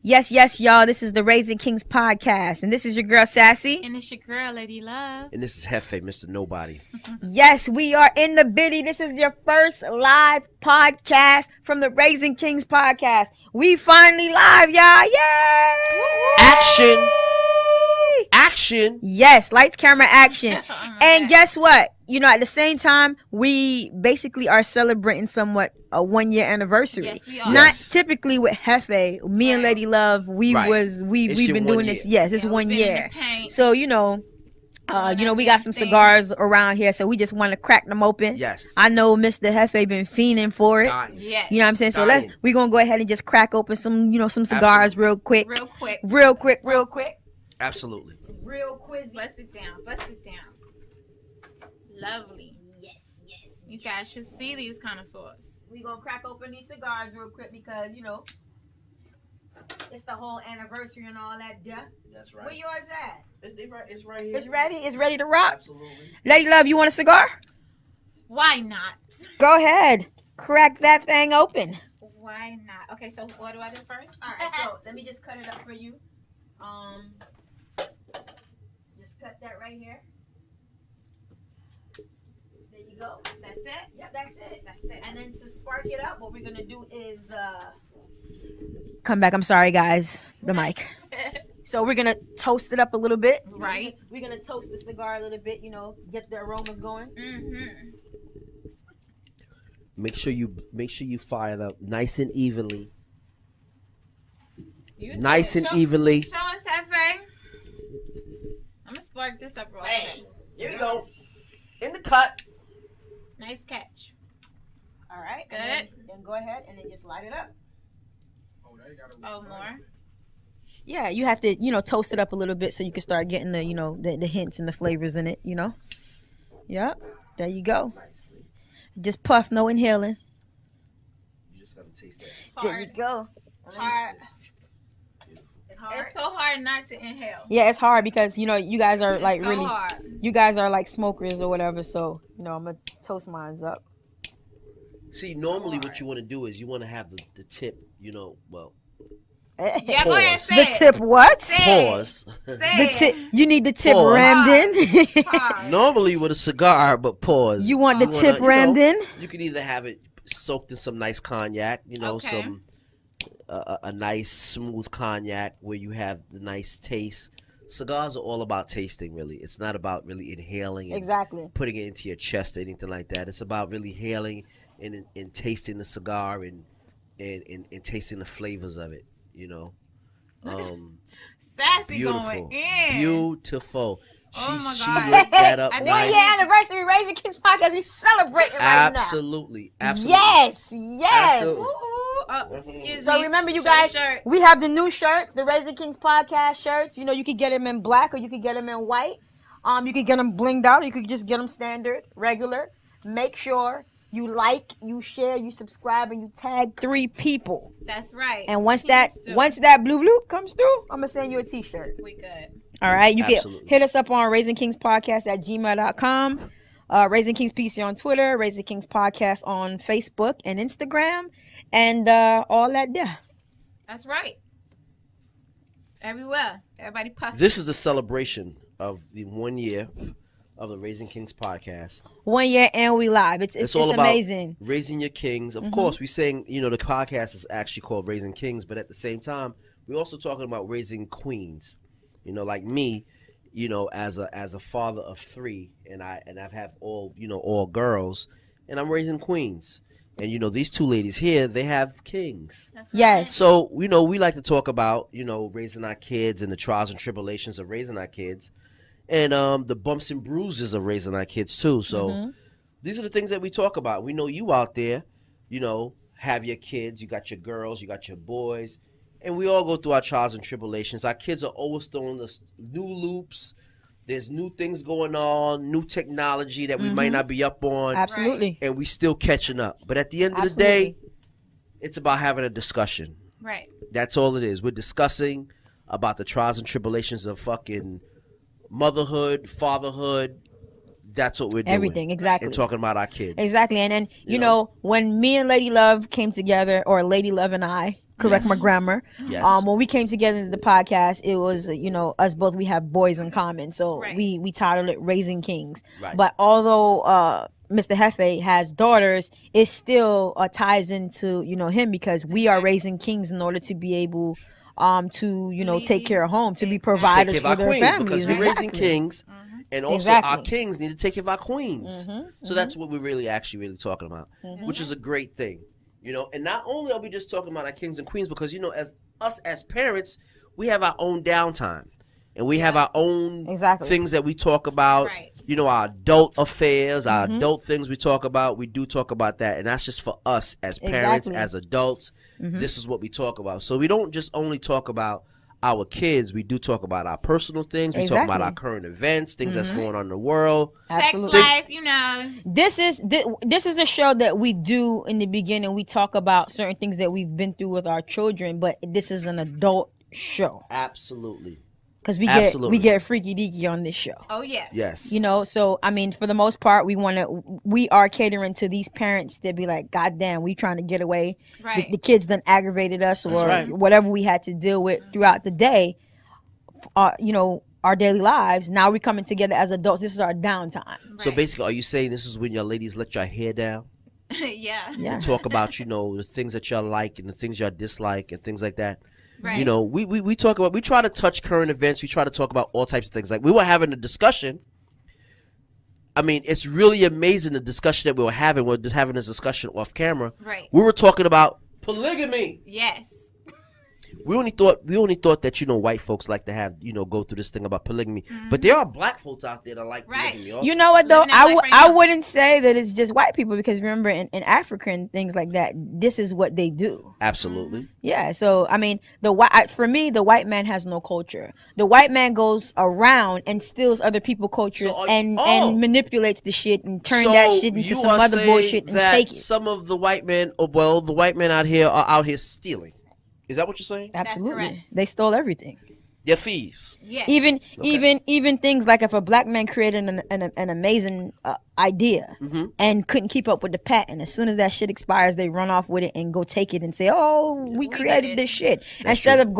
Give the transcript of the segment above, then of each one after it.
Yes, yes, y'all. This is the Raising Kings podcast, and this is your girl Sassy, and it's your girl Lady Love, and this is Hefe Mr.Nobody. Yes, we are in the biddy. This is your first live podcast from the Raising Kings podcast. We finally live, y'all! Yay! Action! Action! Yes, lights, camera, action. And guess what? You know, at the same time, we basically are celebrating somewhat a 1 year anniversary. Yes, we are. Not typically with Hefe. Me and Lady Love, we've been doing this. Yes, it's 1 year. So we got some cigars around here, so we just want to crack them open. Yes. I know Mr. Hefe been fiending for it. Yes. You know what I'm saying? So we're gonna go ahead and just crack open some cigars real quick. Real quick. Absolutely. Real quick. Bust it down. Lovely. Yes. You guys should see these connoisseurs. We gonna crack open these cigars real quick because it's the whole anniversary and all that. Yeah. That's right. Where yours at? It's right here. It's ready. It's ready to rock. Absolutely. Lady Love, you want a cigar? Why not? Go ahead. Crack that thing open. Why not? Okay, so what do I do first? All right. So let me just cut it up for you. Just cut that right here. There you go. That's it? Yep, that's it. That's it. And then to spark it up, what we're going to do is... Come back. I'm sorry, guys. The mic. So we're going to toast it up a little bit. Right. We're going to toast the cigar a little bit, get the aromas going. Mm-hmm. Make sure you fire it up nice and evenly. Evenly. Show us, Hefe. I'm going to spark this up real quick. Here we go. In the cut. Nice catch. All right. Good. Then go ahead and then just light it up. Oh, more? Yeah, you have to, toast it up a little bit so you can start getting the, the hints and the flavors in it, Yep. There you go. Nicely. Just puff, no inhaling. You just got to taste that. There you go. It's hard. It's so hard not to inhale. Yeah, it's hard because, you guys are hard. You guys are like smokers or whatever. So, I'm going to toast mine up. See, normally what you want to do is you want to have the tip, Yeah, Pause. go ahead, say The it. tip what? Pause. The tip. You need the tip Pause. rammed in. Hard. Normally with a cigar, but pause. You want the tip rammed in? You can either have it soaked in some nice cognac, Okay. some a nice smooth cognac where you have the nice taste. Cigars are all about tasting, really. It's not about really inhaling and Exactly. putting it into your chest or anything like that. It's about really hailing and tasting the cigar and tasting the flavors of it, Sassy Beautiful. going in. Beautiful. Oh my She God. lit that up I think 1 nice. year anniversary Raising Kings podcast. We celebrating right now. Absolutely. Yes. Absolutely. Excuse So me. remember, you Show guys, the shirt. we have the new shirts, the Raising Kings podcast shirts. You could get them in black or you could get them in white. You could get them blinged out. You could just get them standard, regular. Make sure you like, you share, you subscribe, and you tag 3 people. That's right. And once Please that do. blue comes through, I'm gonna send you a T-shirt. We good. All right, you Absolutely. can hit us up on raisingkingspodcast@gmail.com, Raising Kings PC on Twitter, Raising Kings Podcast on Facebook and Instagram, and all that there. That's right. Everywhere. Everybody puff. This is the celebration of the 1 year of the Raising Kings podcast. 1 year and we live. It's all about amazing. raising your kings. Of course, we saying, the podcast is actually called Raising Kings, but at the same time, we're also talking about raising queens. Like me, as a father of 3, and I've have all girls, and I'm raising queens. And these 2 ladies here, they have kings. That's right. Yes. So, we like to talk about, raising our kids and the trials and tribulations of raising our kids. And the bumps and bruises of raising our kids too. So these are the things that we talk about. We know you out there, have your kids. You got your girls, you got your boys. And we all go through our trials and tribulations. Our kids are always throwing us new loops. There's new things going on, new technology that we might not be up on. Absolutely. And we still catching up. But at the end of the day, it's about having a discussion. Right. That's all it is. We're discussing about the trials and tribulations of fucking motherhood, fatherhood. That's what we're doing. Everything, exactly. And talking about our kids. Exactly. And then, when me and Lady Love came together, or Lady Love and I Correct my grammar. Yes. When we came together in the podcast, it was us both. We have boys in common, so we titled it Raising Kings. Right. But although Mr. Hefe has daughters, it still ties into him, because we are raising kings in order to be able to take care of home, to be providers for their families. Because we're raising kings. And also our kings need to take care of our queens. So that's what we're really talking about, which is a great thing. And not only are we just talking about our kings and queens, because as parents, we have our own downtime, and we have our own things that we talk about. Right. Our adult affairs, our adult things we talk about. We do talk about that, and that's just for us as parents, as adults. This is what we talk about. So we don't just only talk about our kids. We do talk about our personal things. We talk about our current events, things that's going on in the world. Absolutely. Sex life, This is the show that we do in the beginning. We talk about certain things that we've been through with our children, but this is an adult show. Absolutely. Because we get freaky deaky on this show. Oh yes. Yes. So I mean, for the most part, we are catering to these parents that be like, God damn, we trying to get away. Right. The kids done aggravated us, or whatever we had to deal with throughout the day. Our daily lives. Now we coming together as adults. This is our downtime. Right. So basically, are you saying this is when your ladies let your hair down? Yeah. And talk about the things that y'all like and the things y'all dislike and things like that. Right. We talk about, we try to touch current events. We try to talk about all types of things. Like, we were having a discussion. I mean, it's really amazing the discussion that we were having. We're just having this discussion off camera. Right. We were talking about polygamy. Yes. We only thought that white folks like to have go through this thing about polygamy, but there are black folks out there that like polygamy also. You know what though? I wouldn't say that it's just white people, because remember in Africa and things like that, this is what they do. Absolutely. Yeah. So I mean, the white man has no culture. The white man goes around and steals other people's cultures and manipulates the shit and turn that shit into some other bullshit and take it. Some of the white men, the white men out here are out here stealing. Is that what you're saying? Absolutely. They stole everything. They're thieves. Yes. Even things like if a black man created an amazing idea and couldn't keep up with the patent, as soon as that shit expires, they run off with it and go take it and say, "Oh, we created this shit." Instead of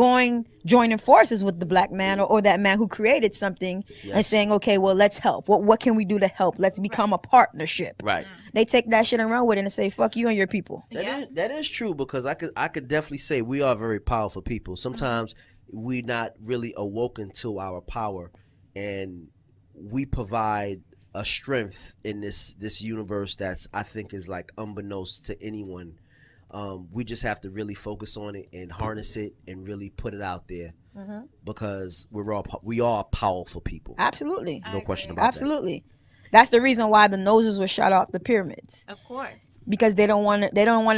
joining forces with the black man or that man who created something and saying, "Okay, well, let's help. What can we do to help? Let's become a partnership." Right. They take that shit and run with it and say, "Fuck you and your people." That is true, because I could definitely say we are very powerful people. Sometimes we're not really awoken to our power, and we provide a strength in this universe that's, I think, is like unbeknownst to anyone. We just have to really focus on it and harness it and really put it out there, because we are powerful people. Absolutely. No question about that. Absolutely. That's the reason why the noses were shot off the pyramids. Of course. Because they don't want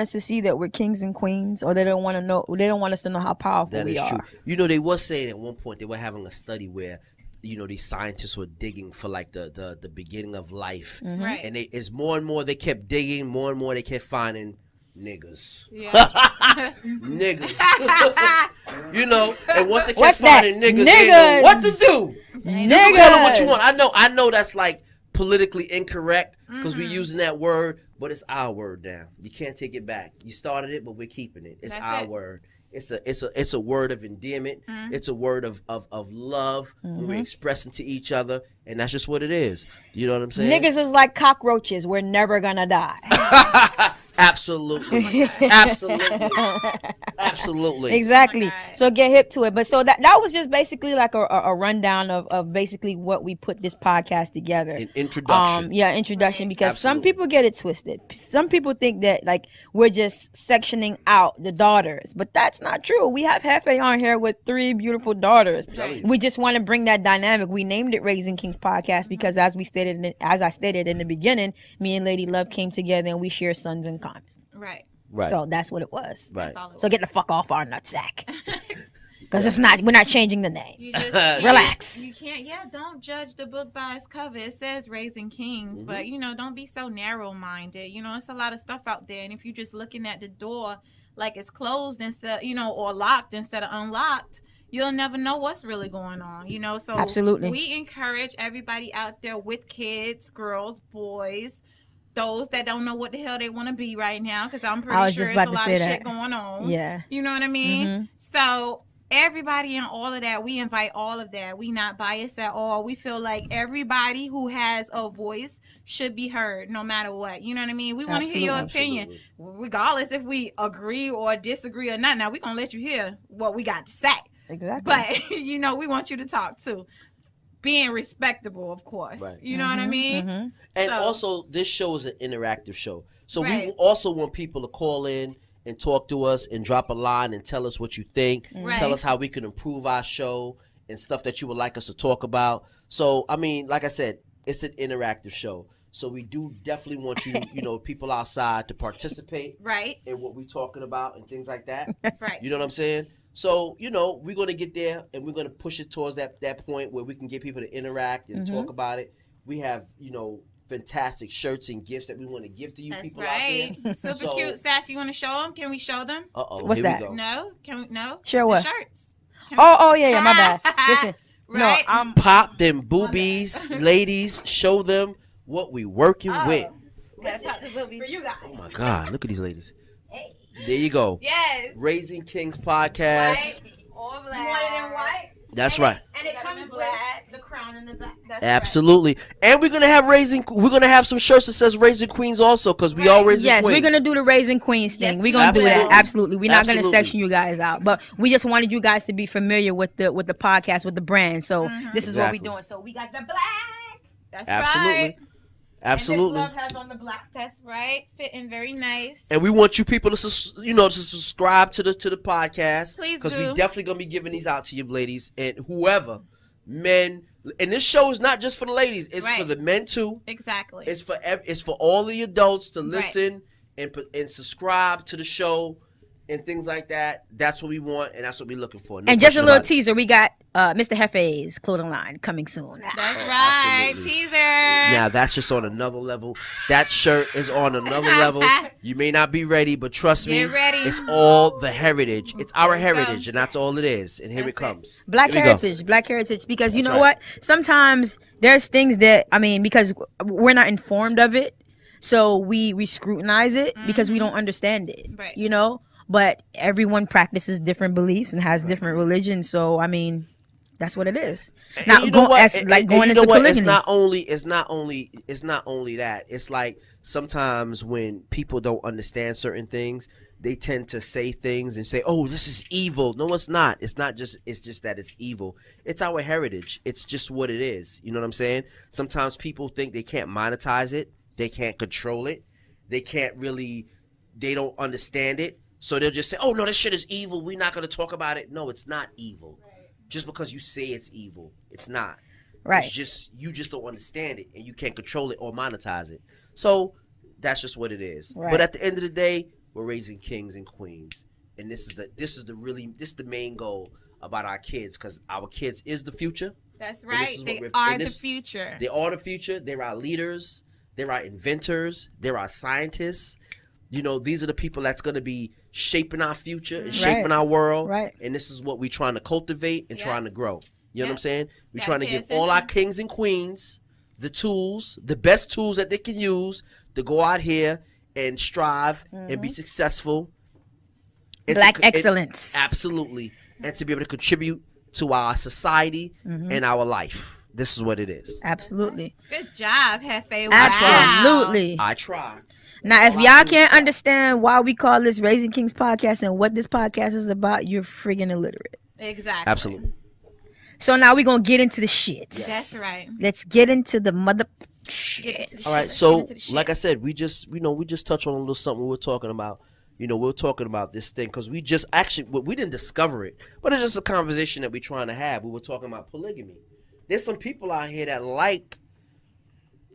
us to see that we're kings and queens, or they don't want us to know how powerful we are. True. They were saying at one point they were having a study where these scientists were digging for like the beginning of life. Right. And it's more and more they kept digging, more and more they kept finding niggas. Yeah. Niggas. And once they kept finding niggas, they know what to do. Niggas. You call them what you want. I know that's like politically incorrect, because we're using that word, but it's our word now. You can't take it back. You started it, but we're keeping it. It's our word. It's a word of endearment. It's a word of love when we're expressing to each other, and that's just what it is. You know what I'm saying? Niggas is like cockroaches. We're never gonna die. Absolutely. Absolutely. Exactly. So get hip to it. But so that was just basically like a rundown of basically what we put this podcast together. An introduction. Introduction. Because some people get it twisted. Some people think that like we're just sectioning out the daughters, but that's not true. We have Hefe on here with 3 beautiful daughters. We just want to bring that dynamic. We named it Raising Kings Podcast because as I stated in the beginning, me and Lady Love came together and we share sons in common. Right. So that's what it was. Right. So get the fuck off our nutsack. Because we're not changing the name. You just relax. You can't, don't judge the book by its cover. It says Raising Kings, but don't be so narrow-minded. It's a lot of stuff out there, and if you're just looking at the door like it's closed instead, or locked instead of unlocked, you'll never know what's really going on. So absolutely, we encourage everybody out there with kids, girls, boys, those that don't know what the hell they want to be right now, because I'm I pretty was sure just there's about a to lot say of that. shit going on. Yeah. You know what I mean? Mm-hmm. So everybody and all of that, we invite all of that. We not biased at all. We feel like everybody who has a voice should be heard no matter what. You know what I mean? We want to hear your opinion, regardless if we agree or disagree or not. Now, we're going to let you hear what we got to say. Exactly. But, you know, we want you to talk too. Being respectable, of course. Right. You know what I mean? Mm-hmm. And So- also, this show is an interactive show. So we Right. also want people to call in and talk to us and drop a line and tell us what you think. Right. Tell us how we can improve our show and stuff that you would like us to talk about. So, I mean, like I said, it's an interactive show. So we do definitely want you, you know, people outside to participate Right. in what we're talking about and things like that. Right. You know what I'm saying? So, you know, we're going to get there and we're going to push it towards that point where we can get people to interact and talk about it. We have, you know, fantastic shirts and gifts that we want to give to you That's people right. out there. Super So- cute. Sassy, you want to show them? Can we show them? Uh-oh. What's here that? We go. No? Can we? No? Sure The what? shirts. Oh, yeah, my bad. Listen, Right? no, I'm Pop them boobies, ladies. Show them what we working with. Let's talk to boobies. you guys. Oh, my God. Look at these ladies. There you go. Yes. Raising Kings Podcast. White or black. You want it in white? That's And right. And it comes with the crown in the back. That's Absolutely. And we're going to have some shirts that says Raising Queens also, because we all Raising Yes, Queens. we're gonna do the Raising Queens thing. Yes, we're gonna do that. Absolutely. Absolutely. We're not gonna Absolutely. section you guys out, but we just wanted you guys to be familiar with the podcast, with the brand. So this is what Exactly. we're doing. So we got the black. That's Absolutely. right. Absolutely. And this love has on the black. That's right. Fitting very nice. And we want you people to, to subscribe to the podcast. Please Because do. we definitely going to be giving these out to you ladies and whoever, men. And this show is not just for the ladies. It's Right. for the men too. Exactly. It's for all the adults to listen and subscribe to the show and things like that. That's what we want, and that's what we're looking for. No And just a question little about it. teaser, we got Mr. Hefe's clothing line coming soon. That's Oh, right. absolutely. Teaser. Now that's just on another level. That shirt is on another level. You may not be ready, but trust me, Get ready. it's all the heritage. It's our There you go. heritage, and that's all it is. And here That's it comes. Black Here we go. heritage, because you That's know right. what? Sometimes there's things that, I mean, because we're not informed of it, so we scrutinize it because we don't understand it, Right. you know? But everyone practices different beliefs and has different religions, so, I mean, that's what it is. And Now, you know what? as, And- like and going you know into what? polygamy. It's not only that. It's like sometimes when people don't understand certain things, they tend to say things and say, "Oh, this is evil." No, it's not. It's not just. It's just that it's evil. It's our heritage. It's just what it is. You know what I'm saying? Sometimes people think they can't monetize it. They can't control it. They can't really. They don't understand it. So they'll just say, "Oh no, this shit is evil. We're not going to talk about it." No, it's not evil. Just because you say it's evil, it's not. Right. It's just you just don't understand it and you can't control it or monetize it. So that's just what it is. Right. But at the end of the day, we're raising kings and queens, and this is the main goal about our kids, because our kids is the future. That's this right. is what They we're- are and the this- future. They are the future. They're our leaders. They're our inventors. They're our scientists. You know, these are the people that's going to be shaping our future and shaping our world. Right. And this is what we're trying to cultivate and Yeah. trying to grow. You know what I'm Yeah. saying? We're Gotta trying to pay give all our attention. kings and queens the tools, the best tools that they can use to go out here and strive and be successful. And Black to- and- excellence. absolutely. And to be able to contribute to our society and our life. This is what it is. Absolutely. Good job, Hefe. Wow. Absolutely. I try. Now, if all I y'all do is can't try. understand why we call this Raising Kings Podcast and what this podcast is about, you're friggin' illiterate. Exactly. Absolutely. So now we're going to get into the shit. That's right. Let's get into the mother Get shit. into the All right, shit. so Get into the shit. like I said, we just touched on a little something we were talking about. You know, we're talking about this thing because we just actually we didn't discover it, but it's just a conversation that we're trying to have. We were talking about polygamy. There's some people out here that like,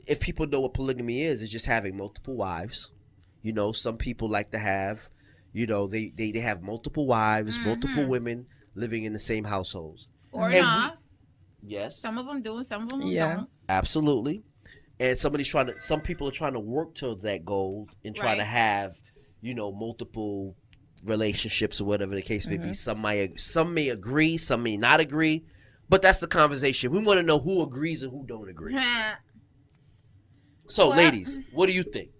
if people know what polygamy is, it's just having multiple wives. You know, some people like to have, you know, they have multiple wives, multiple women living in the same households. or and not. Yes. Some of them do, some of them Yeah. don't. Absolutely. And some people are trying to work towards that goal and try to Right. have, you know, multiple relationships or whatever the case may be. Some may agree, some may not agree, but that's the conversation. We want to know who agrees and who don't agree. So, Well- ladies, what do you think?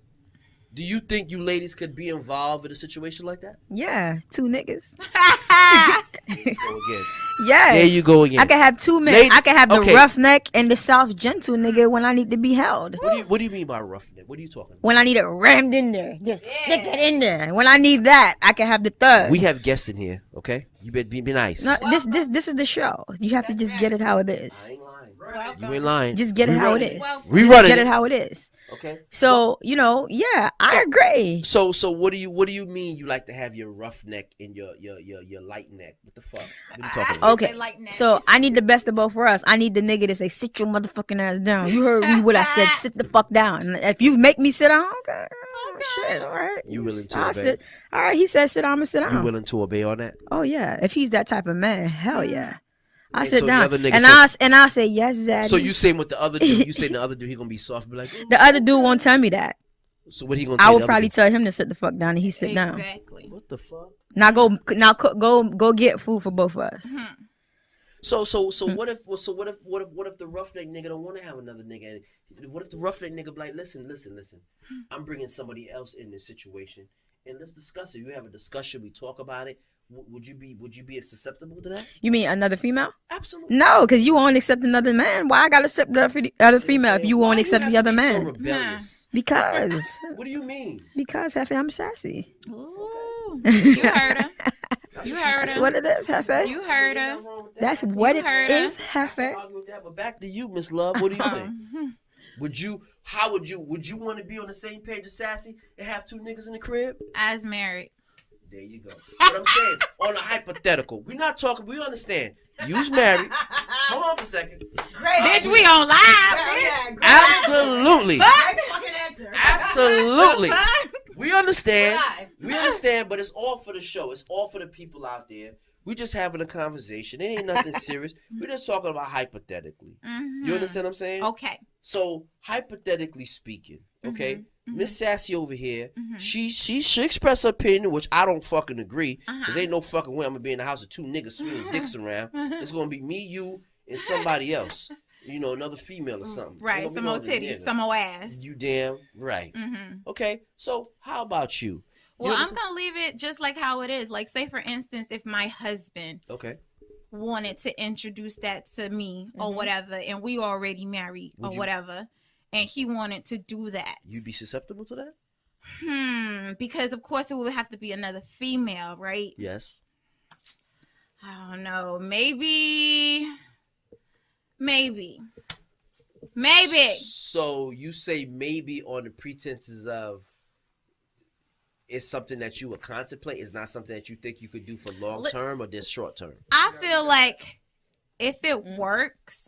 Do you think you ladies could be involved in a situation like that? Yeah, 2 niggas. Go again. Yes. There you go again. I can have 2 men. Lady- I can have the okay. roughneck and the soft gentle nigga when I need to be held. What do you mean by roughneck? What are you talking about? When I need it rammed in there, just stick it in there. When I need that, I can have the thug. We have guests in here, okay? You better be nice. No, this is the show. You have to just get it how it is. I ain't lying. Welcome. You ain't lying. Just get it how it Rerun is. Welcome. We Just running get it. it how it is. Okay. So yeah, I agree. So what do you mean you like to have your rough neck and your light neck? What the fuck? What are you talking about? Okay, Say like that. so I need the best of both for us. I need the nigga to say, "Sit your motherfucking ass down." You heard me what I said. Sit the fuck down. If you make me sit down, okay, shit, all right. You willing to I'll obey? sit. All right, he said sit. I'm gonna sit You down. willing to obey on that? Oh yeah, if he's that type of man, hell yeah. I And sit so the down, other nigga and I'll say yes, Zaddy. So you saying what the other dude? You saying the other dude he gonna be soft? Be like, the other dude won't tell me that. so what he gonna? I tell would the other probably dude? tell him to sit the fuck down, and he sit down. Exactly. What the fuck? Now go get food for both of us. So what if the roughneck nigga don't want to have another nigga? And what if the roughneck nigga be like, listen, I'm bringing somebody else in this situation, and let's discuss it. You have a discussion, we talk about it. Would you be susceptible to that? You mean another female? Absolutely. No, because you won't accept another man. Why I gotta accept the other female if you won't accept the other So man? rebellious. Because What do you mean? Hefe, I'm sassy. Ooh, you heard her. You heard That's her. what it is, Hefe. You heard her. That's what it heard her. is, Hefe. Argue with that, but back to you, Miss Love. What do you think? Would you want to be on the same page as Sassy and have 2 niggas in the crib? As married. There you go. What I'm saying, on a hypothetical, we're not talking. We understand. You's married. Hold on for a second. Bitch, we on live, bitch. Absolutely. Fucking answer. Absolutely. We understand. We understand, but it's all for the show. It's all for the people out there. We just having a conversation. It ain't nothing serious. We're just talking about hypothetically. You understand what I'm saying? Okay. So hypothetically speaking, okay, Miss Sassy over here, Mm-hmm. she express her opinion, which I don't fucking agree, Uh-huh. because ain't no fucking way I'm gonna be in the house with 2 niggas swinging dicks around. It's gonna be me, you, and somebody else. You know, another female or something. Right. Ain't Some gonna more be no other titties, nigga. some more ass. You damn right. Mm-hmm. Okay, so how about you? Well, You know I'm what I'm gonna leave it just like how it is. Like, say for instance, if my husband Okay. wanted to introduce that to me or whatever, and we already married Would or you- whatever, and he wanted to do that, You'd be susceptible to that? because of course it would have to be another female, right? Yes. I don't know. Maybe. So you say maybe on the pretenses of it's something that you would contemplate. It's not something that you think you could do for long term or just short term. I feel like if it works,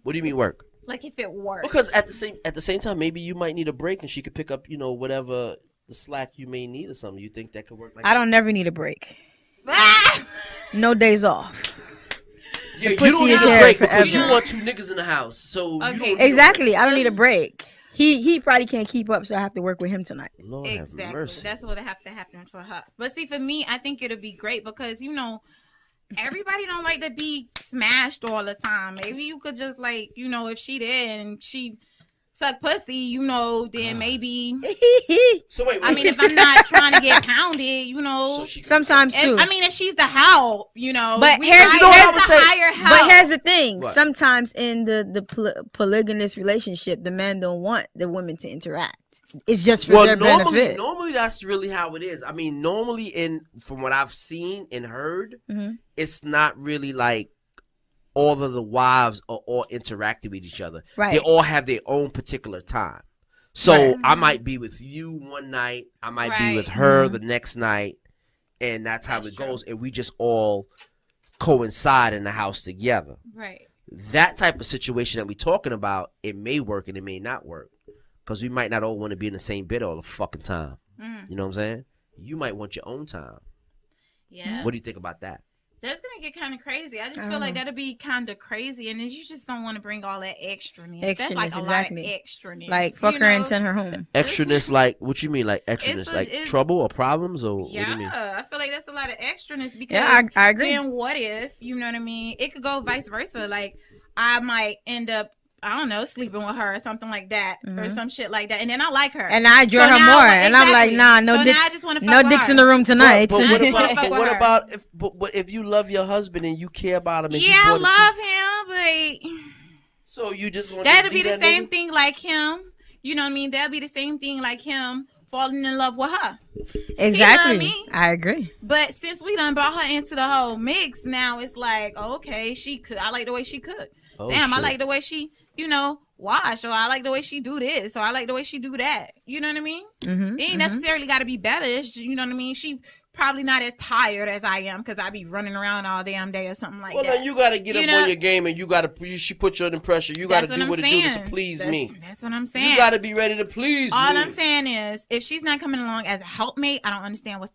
What do you mean work? like if it works, Because at the same time, maybe you might need a break and she could pick up, whatever the slack you may need or something. You think that could work? Like I don't never need a break. Ah! No days off. Yeah, you pussy don't need is a here break because you forever. want 2 niggas in the house. So you Okay. don't need a Exactly. I don't need a break. He probably can't keep up, so I have to work with him tonight. break. Lord have Exactly. mercy. That's what have to happen for her. But see, for me, I think it'll be great because everybody don't like to be smashed all the time. Maybe you could just if she did and she suck pussy, then maybe. So wait. I mean, if I'm not trying to get pounded, So she- Sometimes too. if she's the how, But we here's- hire- you know what I there's would the say? higher help. But here's the thing. What? Sometimes in the polygamous relationship, the men don't want the women to interact. It's just for their benefit. Normally that's really how it is. I mean, normally from what I've seen and heard, Mhm. it's not really like all of the wives are all interacting with each other. Right. They all have their own particular time. So Right. I might be with you one night, I might be Right. with her Mhm. the next night, and that's how That's it true. goes. And we just all coincide in the house together. Right. That type of situation that we're talking about, it may work and it may not work. Because we might not all want to be in the same bed all the fucking time. Mm. You know what I'm saying? You might want your own time. Yeah. What do you think about that? That's gonna get kind of crazy. I just feel like that'll be kind of crazy, and then you just don't want to bring all that extraness. That's like Extraness, a exactly. lot of extraness. Like fuck her and send her home. Extraness, like, what you mean? Like extraness? Like it's- trouble or problems? Or what do Yeah, you mean? I feel like that's a lot of extraness because Yeah, I agree. then what if, you know what I mean? It could go vice versa. Like I might end up I don't know, sleeping with her or something like that, or some shit like that, and then I like her, and I enjoy her now, more, and I'm like, nah, no so dicks, now I just wanna fuck no with dicks her. in the room tonight. But what about, fuck but with what her. about if you love your husband and you care about him? And Yeah, I love him, but so you just gonna that'll just be the that same nigga? thing like him. You know what I mean? That'll be the same thing like him falling in love with her. Exactly, He love me. I agree. But since we done brought her into the whole mix, now it's like, okay, she could. I like the way she cook. Oh, Damn, I shit. like the way she, wash, or I like the way she do this, or I like the way she do that. You know what I mean? Mm-hmm, It ain't necessarily got to be better. You know what I mean? She probably not as tired as I am because I be running around all damn day or something like Well, that. then you gotta get up on your game, and she put you under pressure. You gotta do what it do to please me. That's what I'm saying. You gotta be ready to please me. All I'm saying is, if she's not coming along as a helpmate, I don't understand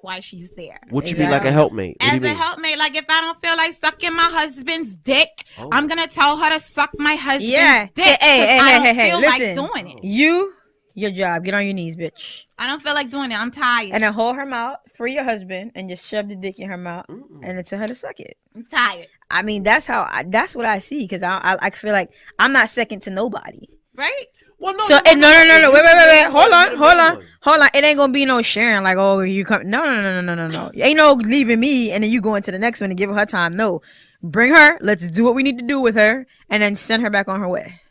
why she's there. What you mean, like a helpmate? As a helpmate, like if I don't feel like sucking my husband's dick, I'm gonna tell her to suck my husband's dick. I don't feel like doing it. Your job. Get on your knees, bitch. I don't feel like doing it. I'm tired. And then hold her mouth for your husband and just shove the dick in her mouth and then tell her to suck it. I'm tired. I mean, that's what I see, because I feel like I'm not second to nobody. Right? Well, no. So no. Wait. Hold on. It ain't gonna be no sharing like, oh, you come. No. Ain't no leaving me and then you go into the next one and give her time. No, bring her. Let's do what we need to do with her and then send her back on her way.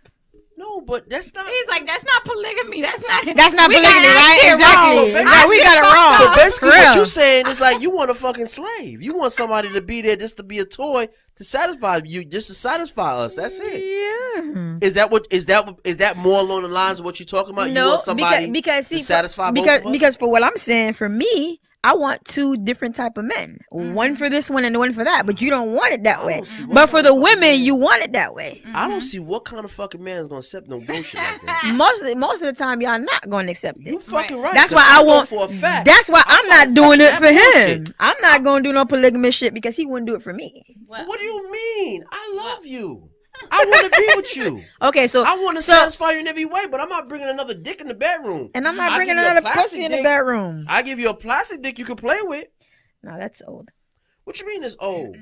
No, but that's not. He's like, that's not polygamy. That's not polygamy, right? Exactly. So we got it wrong. So basically, what you're saying is like you want a fucking slave. You want somebody to be there just to be a toy to satisfy you, just to satisfy us. That's it. Yeah. Is that more along the lines of what you're talking about? No, you want somebody because to satisfy both of us? Because for what I'm saying, for me, I want two different type of men. One for this one and one for that. But you don't want it that way. But for the women, you want it that way. I don't see what kind of fucking man is gonna accept no bullshit like that. Most of the time, y'all not gonna accept it. You fucking right. That's why I want. For a fact. That's why I'm not doing it for him. I'm not gonna do no polygamous shit because he wouldn't do it for me. What do you mean? I love you. I want to be with you. Okay, so I want to satisfy you in every way, but I'm not bringing another dick in the bedroom. And I'm not bringing another pussy in the bedroom. I give you a plastic dick you can play with. No, that's old. What you mean it's old?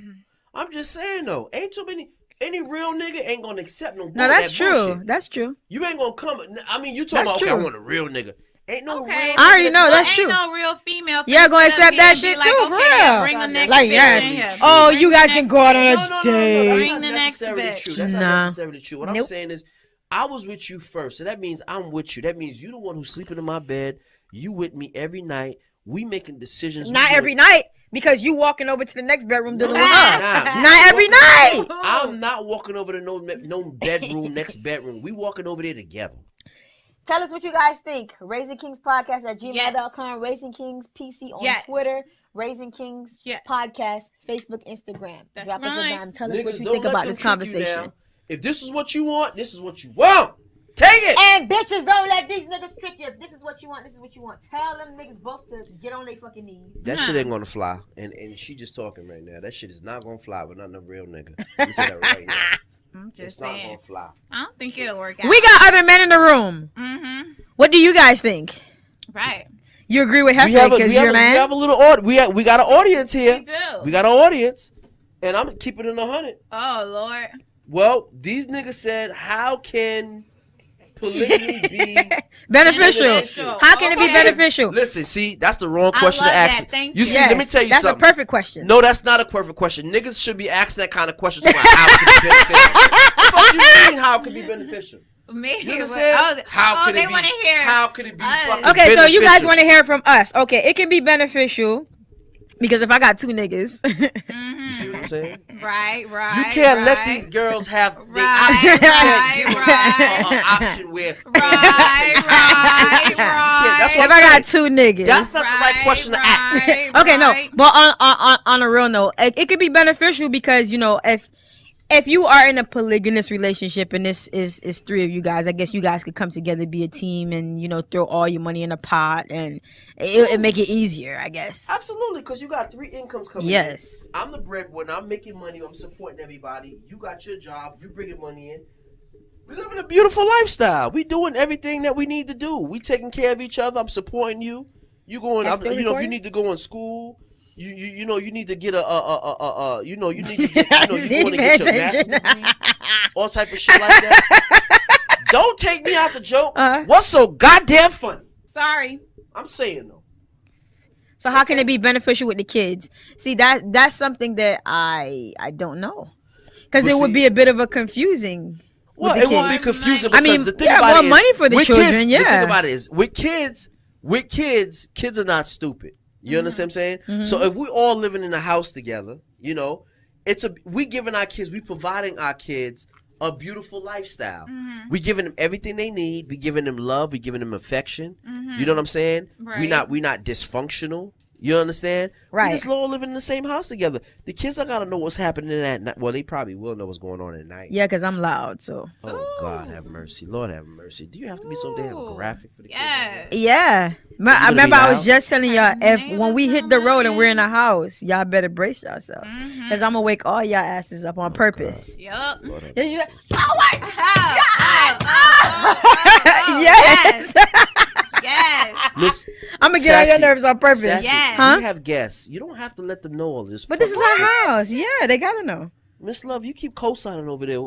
I'm just saying though, ain't too many. Any real nigga ain't gonna accept no. No, that's true. Bullshit. That's true. You ain't gonna come. I mean, you talking about okay, I want a real nigga. Ain't no real. I already know that's true. Ain't no real female. Yeah, gonna accept that shit too, for real. Bring the next like yes. Oh, you guys can go out on a date. That's not necessarily true. That's not necessarily true. What I'm saying is, I was with you first, so that means I'm with you. That means you the one who's sleeping in my bed. You with me every night. We making decisions. Not every night. Because you walking over to the next bedroom dealing with her. Not every night. I'm not walking over to no bedroom, next bedroom. We walking over there together. Tell us what you guys think. Raisingkingspodcast at gmail.com. RaisingKingsPC on Twitter. Raising Kings Podcast, Facebook, Instagram. That's Drop us a dime. Tell us what you don't think about this trick you conversation. now. If this is what you want, this is what you want. Take it. And bitches, don't let these niggas trick you. If this is what you want, this is what you want. Tell them niggas both to get on their fucking knees. That shit ain't gonna fly. And she just talking right now. That shit is not gonna fly, but not no real nigga. Let me tell you that right now. I'm just it's saying. Not gonna fly. I don't think it'll work out. We got other men in the room. Mm-hmm. What do you guys think? Right. You agree with Hefe because you're a man? We have a little we got an audience here. We do. We got an audience. And I'm keeping it 100. Oh, Lord. Well, these niggas said, how can polygamy be beneficial? How can it be beneficial? Listen, see, that's the wrong question to ask. You see, let me tell you that's something. That's a perfect question. No, that's not a perfect question. Niggas should be asking that kind of question. About how it can be beneficial. What the fuck you mean how it can be beneficial? Me? You understand? How could it be? Hear how could it be fucking okay, beneficial? so you guys want to hear from us. Okay, it can be beneficial. Because if I got two niggas, you see what I'm saying? Right. You can't let these girls have an option where right. That's if I got two niggas, that's not the right question to ask. Okay, no, but on a real note, it could be beneficial because if you are in a polygamous relationship and this is three of you guys, I guess you guys could come together, be a team, and throw all your money in a pot, and it make it easier, I guess. Absolutely, because you got three incomes coming in. Yes. I'm the breadwinner. I'm making money. I'm supporting everybody. You got your job. You bringing money in. We living a beautiful lifestyle. We doing everything that we need to do. We taking care of each other. I'm supporting you. You going? If you need to go in school. You know, you need to get you know, you need to get, you know, you want to get your master's degree, all type of shit like that. Don't take me out the joke. What's so goddamn funny? Sorry. I'm saying though. So how can it be beneficial with the kids? See, that's something that I don't know, because it would be a bit of a confusing. Well, it won't be confusing because I mean, the thing about more it is, money for the children. The thing about it is, with kids, kids are not stupid. You understand what I'm saying? So if we all living in a house together, you know, we giving our kids, we providing our kids a beautiful lifestyle. We giving them everything they need. We giving them love. We giving them affection. You know what I'm saying? Right. We not dysfunctional. You understand? Right. We just all living in the same house together. The kids don't gotta know what's happening at night. Well, they probably will know what's going on at night. Yeah, because I'm loud. So. Oh God, have mercy, Lord have mercy. Do you have to be so damn graphic for the kids? Yes. Yeah. I remember I was just telling y'all, when we hit the road and we're in a house, y'all better brace yourself, because I'm gonna wake all y'all asses up on purpose. Yup. Oh my God! Yes. Yes. I'm gonna get on your nerves on purpose. Sassy, Yes. Huh? we have guests. You don't have to let them know all this. But this is our house. Yeah, they gotta know. Miss Love, you keep co-signing over there.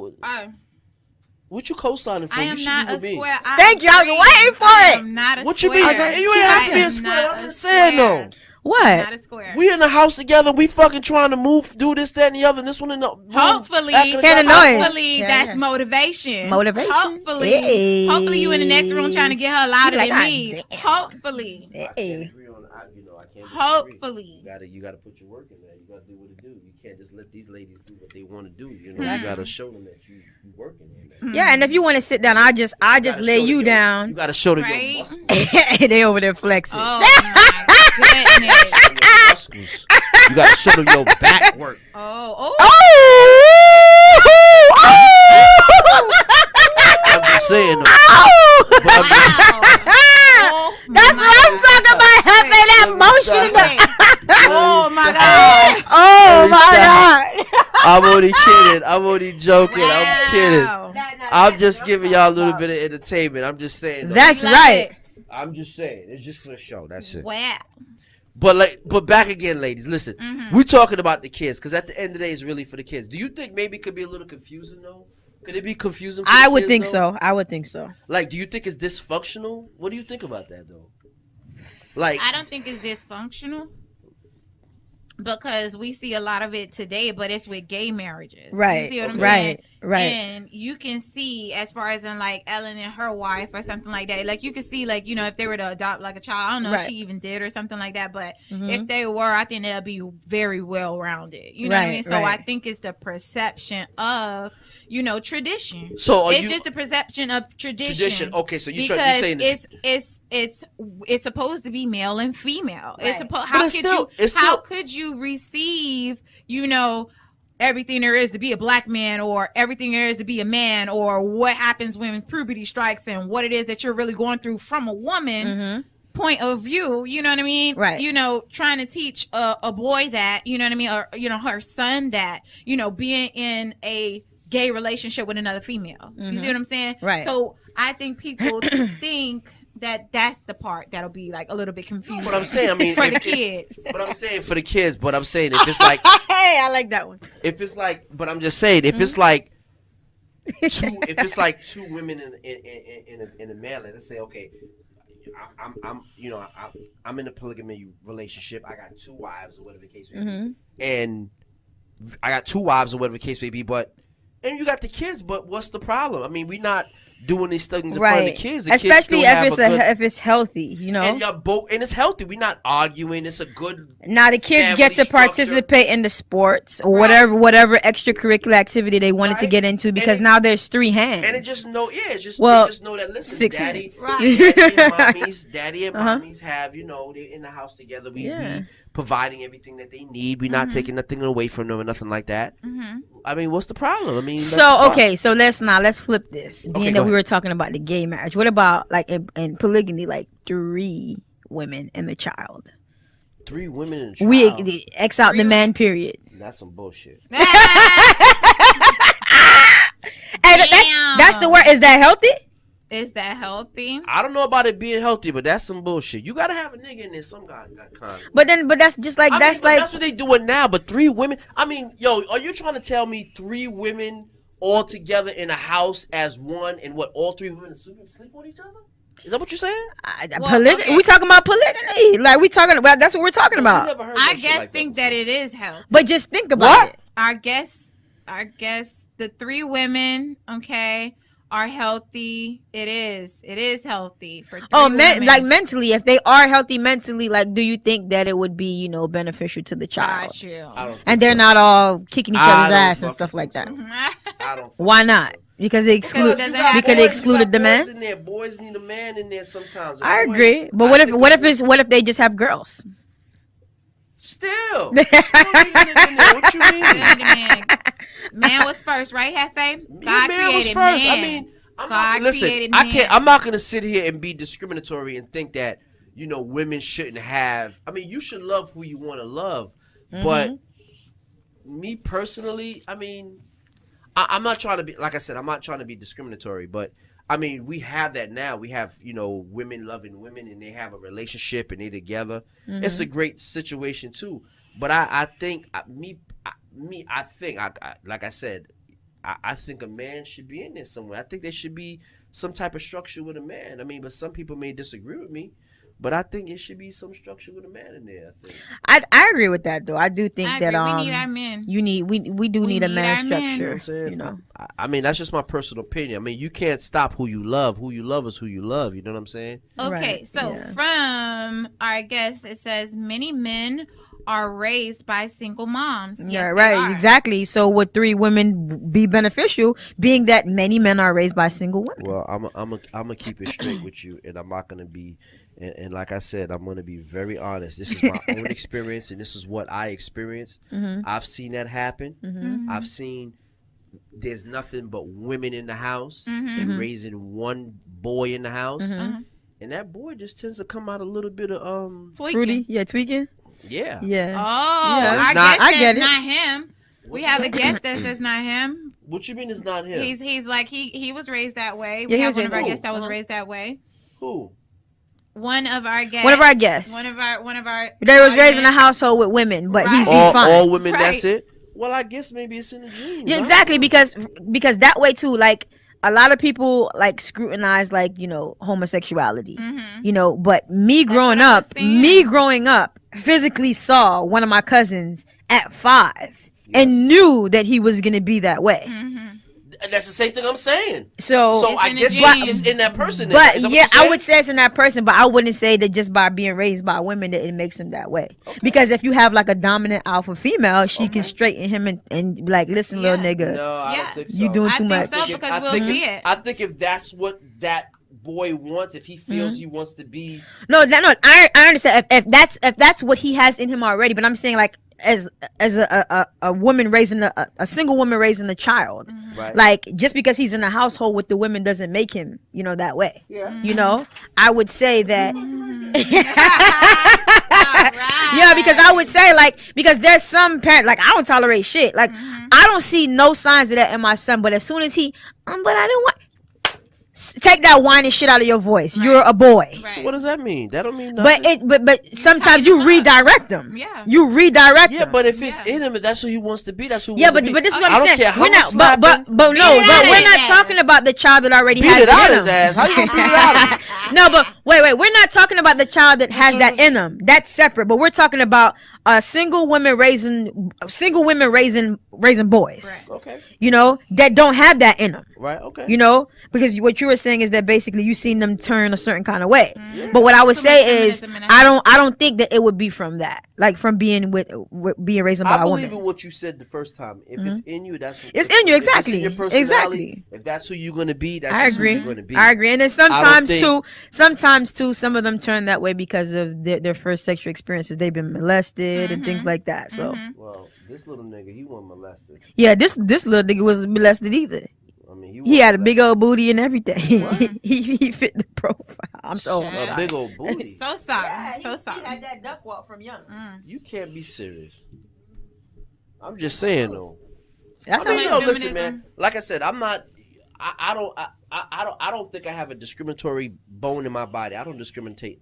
What you co-signing for? I You am should not be a with me. square. Thank you. I was waiting for I it. am not a What you square. mean? You ain't have to be a square. I'm just saying though. What? Not a square. We in the house together. We fucking trying to move, do this, that, and the other. And this one in the Hopefully, Hear the noise. hopefully Yeah, that's yeah. motivation. Motivation. Hopefully, Hey. hopefully you in the next room trying to get her louder Like, than ah, me. damn. Hopefully, I can't agree on. I can't disagree. hopefully. You gotta put your work in there. You gotta do what it do. You can't just let these ladies do what they want to do. You know, you gotta show them that you working in there. Yeah, and if you want to sit down, I just lay you down. You gotta show them Right? your muscles. They over there flexing. Oh my goodness. Your muscles. You gotta show them your back work. Oh. I'm just saying. That's what I'm talking about. Having that motion in the. Oh my God. Oh my God. I'm only kidding. I'm only joking. Wow. I'm kidding. I'm just giving y'all a little bit of entertainment. I'm just saying. Though. That's Love right. it. I'm just saying. It's just for the show. That's it. Wow. But back again, ladies. Listen, we're talking about the kids because at the end of the day, it's really for the kids. Do you think maybe it could be a little confusing though? Could it be confusing? For I the would kids, think though? so. I would think so. Like, do you think it's dysfunctional? What do you think about that though? Like, I don't think it's dysfunctional because we see a lot of it today, but it's with gay marriages. Right. You see what I'm Right. saying? Right. And you can see, as far as in like Ellen and her wife or something like that, like you can see, like, you know, if they were to adopt like a child, I don't know if Right. she even did or something like that, but Mhm. if they were, I think they'll be very well rounded. You know what I Right, mean? So right. I think it's the perception of, you know, tradition. so are It's you just a perception of tradition. tradition? Okay, so you're Because saying this. it's supposed to be male and female. Right. It's supposed. But How could you receive, you know, everything there is to be a black man, or everything there is to be a man, or what happens when puberty strikes, and what it is that you're really going through from a woman point of view? You know what I mean? Right. You know, trying to teach a boy that, you know what I mean, or you know, her son that, you know, being in a gay relationship with another female. You see what I'm saying? Right. So I think people think that that's the part that'll be like a little bit confusing. What I'm saying, I mean, for the kids. But I'm saying for the kids. But I'm saying if it's like, Hey, I like that one. if it's like, but I'm just saying if it's like if it's like two women in a man, let's say, okay, I'm in a polygamy relationship. I got two wives or whatever the case may be, and I got two wives or whatever the case may be. But and you got the kids. But what's the problem? I mean, we're not doing these things in front of the kids. The Especially kids still have if it's healthy, you know. and you're both, and it's healthy. We're not arguing. It's a good. Now the kids family get to structure. participate in the sports or whatever extracurricular activity they wanted to Right. get into, because it- now there's three hands. And it just know, it's just Well, they just know that. Listen, 6 daddy, hands. Right. daddy and mommies have, you know, they're in the house together. We providing everything that they need. We're not taking nothing away from them or nothing like that. I mean, what's the problem? I mean, So okay, so let's flip this. Being go that we ahead. were talking about the gay marriage, what about like in polygamy, like 3 women and the child? 3 women and a child. We X out the man period. That's some bullshit. And that's the word. Is that healthy? Is that healthy? I don't know about it being healthy, but that's some bullshit. You gotta have a nigga in there, some guy got kind of. But that's just like that's what they doing now. But 3 women. I mean, yo, are you trying to tell me 3 women all together in a house as one, and what all 3 women sleep with each other? Is that what you're saying? We talking about polygamy. Like we talking about. That's what we're talking about. I guess that it is healthy. But just think about it. I guess the 3 women, okay, are healthy. It is healthy for 3 women. Like mentally, if they are healthy mentally, like, do you think that it would be, beneficial to the child? Got you. And they're not all kicking each other's ass and stuff like that. I don't. Why not? Because they excluded the man. Boys need a man in there sometimes. I agree, but what if they just have girls? Still, what you mean? Man was first, right, Hefe? God man was first. Man. I mean, I'm not gonna sit here and be discriminatory and think that women shouldn't have. I mean, you should love who you want to love, but me personally, I mean, I'm not trying to be, like I said, I'm not trying to be discriminatory, but I mean, we have that now. We have, women loving women, and they have a relationship and they together. It's a great situation too. But I think like I said, I think a man should be in there somewhere. I think there should be some type of structure with a man. I mean, but some people may disagree with me. But I think it should be some structure with a man in there. I agree with that though. I do think that we need our men. We do need a man structure. You know I mean, that's just my personal opinion. I mean, you can't stop who you love. Who you love is who you love. You know what I'm saying? Okay, so from our guest, it says many men are raised by single moms. Yes, yeah, right, exactly. So would 3 women be beneficial, being that many men are raised by single women? Well, I'm gonna keep it straight with you, and I'm not gonna be. And like I said, I'm going to be very honest. This is my own experience, and this is what I experienced. I've seen that happen. I've seen there's nothing but women in the house and raising one boy in the house. And that boy just tends to come out a little bit of fruity. Yeah, tweaking. Yeah. Yeah. Oh, yeah. I get it. Not him. We have a guest that says not him. What you mean it's not him? He's like he was raised that way. We have one of our guests that was raised that way. Who? One of our guests. One of our. They was raised in a household with women, but he's fine. All women. Right. That's it. Well, I guess maybe it's in the genes. Yeah, exactly. Because that way too, like a lot of people like scrutinize like homosexuality, But me growing up, physically saw one of my cousins at 5 and knew that he was gonna be that way. That's the same thing I'm saying. So I guess it's in that person. But I would say it's in that person, but I wouldn't say that just by being raised by women that it makes him that way. Okay. Because if you have like a dominant alpha female, she can straighten him and be like, listen, little nigga, no, I don't think so. You doing too much. So because we'll see it. I think if that's what that boy wants, if he feels he wants to be. No, I understand if that's what he has in him already, but I'm saying like as a woman raising a single woman raising a child, right. Like just because he's in a household with the women doesn't make him that way. I would say that right. Because I would say like, because there's some parent, like I don't tolerate shit, like I don't see no signs of that in my son, but as soon as he but I didn't want. Take that whining shit out of your voice. Right. You're a boy. Right. So what does that mean? That don't mean nothing. But sometimes you redirect them. Yeah. You redirect them. Yeah, but if it's in him, if that's who he wants to be, that's who he wants to be. But this is what I'm saying. Care how we're not, but we're not talking about the child that already has it out his ass. How you gonna beat it out of him? No, but wait. We're not talking about the child that has that in them. That's separate. But we're talking about single women raising boys. Right. Okay. That don't have that in them. Right. Okay. Because what you were saying is that basically you seen them turn a certain kind of way. Yeah. But what I would say is I don't think that it would be from that, like from being being raised by a woman. I believe in what you said the first time. If it's in you, that's what it's in you. Exactly. It's in your personality. If that's who you're gonna be, that's who you're gonna be. I agree. And then sometimes too, some of them turn that way because of their first sexual experiences. They've been molested and things like that. So well, this little nigga, he wasn't molested. Yeah, this little nigga wasn't molested either. I mean, he had a big old booty and everything. he fit the profile. I'm so sorry. A big old booty. So sorry. Yeah, so sorry. He had that duck walk from young. You can't be serious. I'm just saying though. That's listen, man. Like I said, I'm not I don't think I have a discriminatory bone in my body. I don't discriminate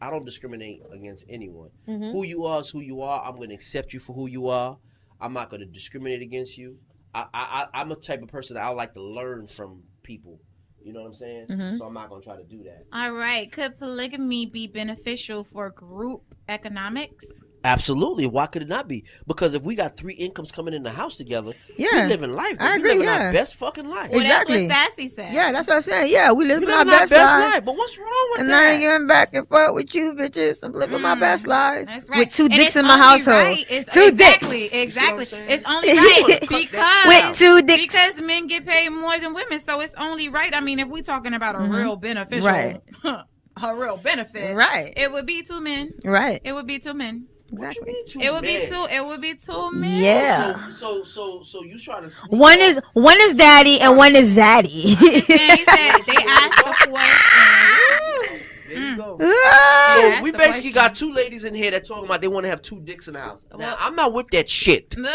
against anyone. Who you are is who you are. I'm going to accept you for who you are. I'm not going to discriminate against you. I'm a type of person that I like to learn from people. You know what I'm saying? So I'm not going to try to do that. All right. Could polygamy be beneficial for group economics? Absolutely. Why could it not be? Because if we got 3 incomes coming in the house together, we living life. I we agree, living our best fucking life. Well, Exactly. that's what Sassy said. Yeah, that's what I'm saying. Yeah, we living our living best life. But what's wrong with And that? I ain't getting back and forth with you, bitches. I'm living my best life. That's right. With 2 And dicks it's in my only household. Right. It's, 2 exactly, dicks. Exactly. You know what I'm saying? It's only right because With 2 dicks. because men get paid more than women, so it's only right. I mean, if we're talking about a real beneficial, Right. a real benefit, Right. It would be 2 men. Right. It would be 2 men. What you mean 2 It would men? be 2. It would be 2 men. Yeah. So you trying to sneak One off- is daddy and one is zaddy. And he said they asked the question. There you go. Ah. So That's we the basically question. got 2 ladies in here that talking about they want to have 2 dicks in the house. Now I'm not with that shit. Okay,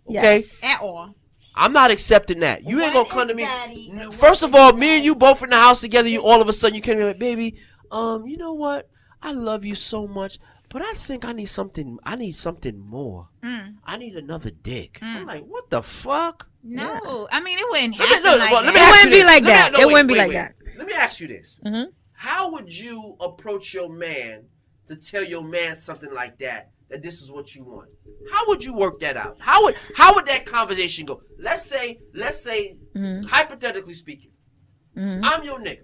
Yes. At all. I'm not accepting that. You ain't gonna One come to is me. daddy and First one of all, is me and you both in the house together. You all of a sudden you came in like, baby, you know what? I love you so much, but I think I need something. I need something more. I need another dick. I'm like, what the fuck? No, I mean it wouldn't Let me- happen no, like well, let me that. ask It you wouldn't be this. like Let me- that. no, It wait, wouldn't be wait, like wait. that. Let me ask you this. Mhm. How would you approach your man to tell your man something like that this is what you want? How would you work that out? How would that conversation go? Let's say hypothetically speaking, I'm your nigga.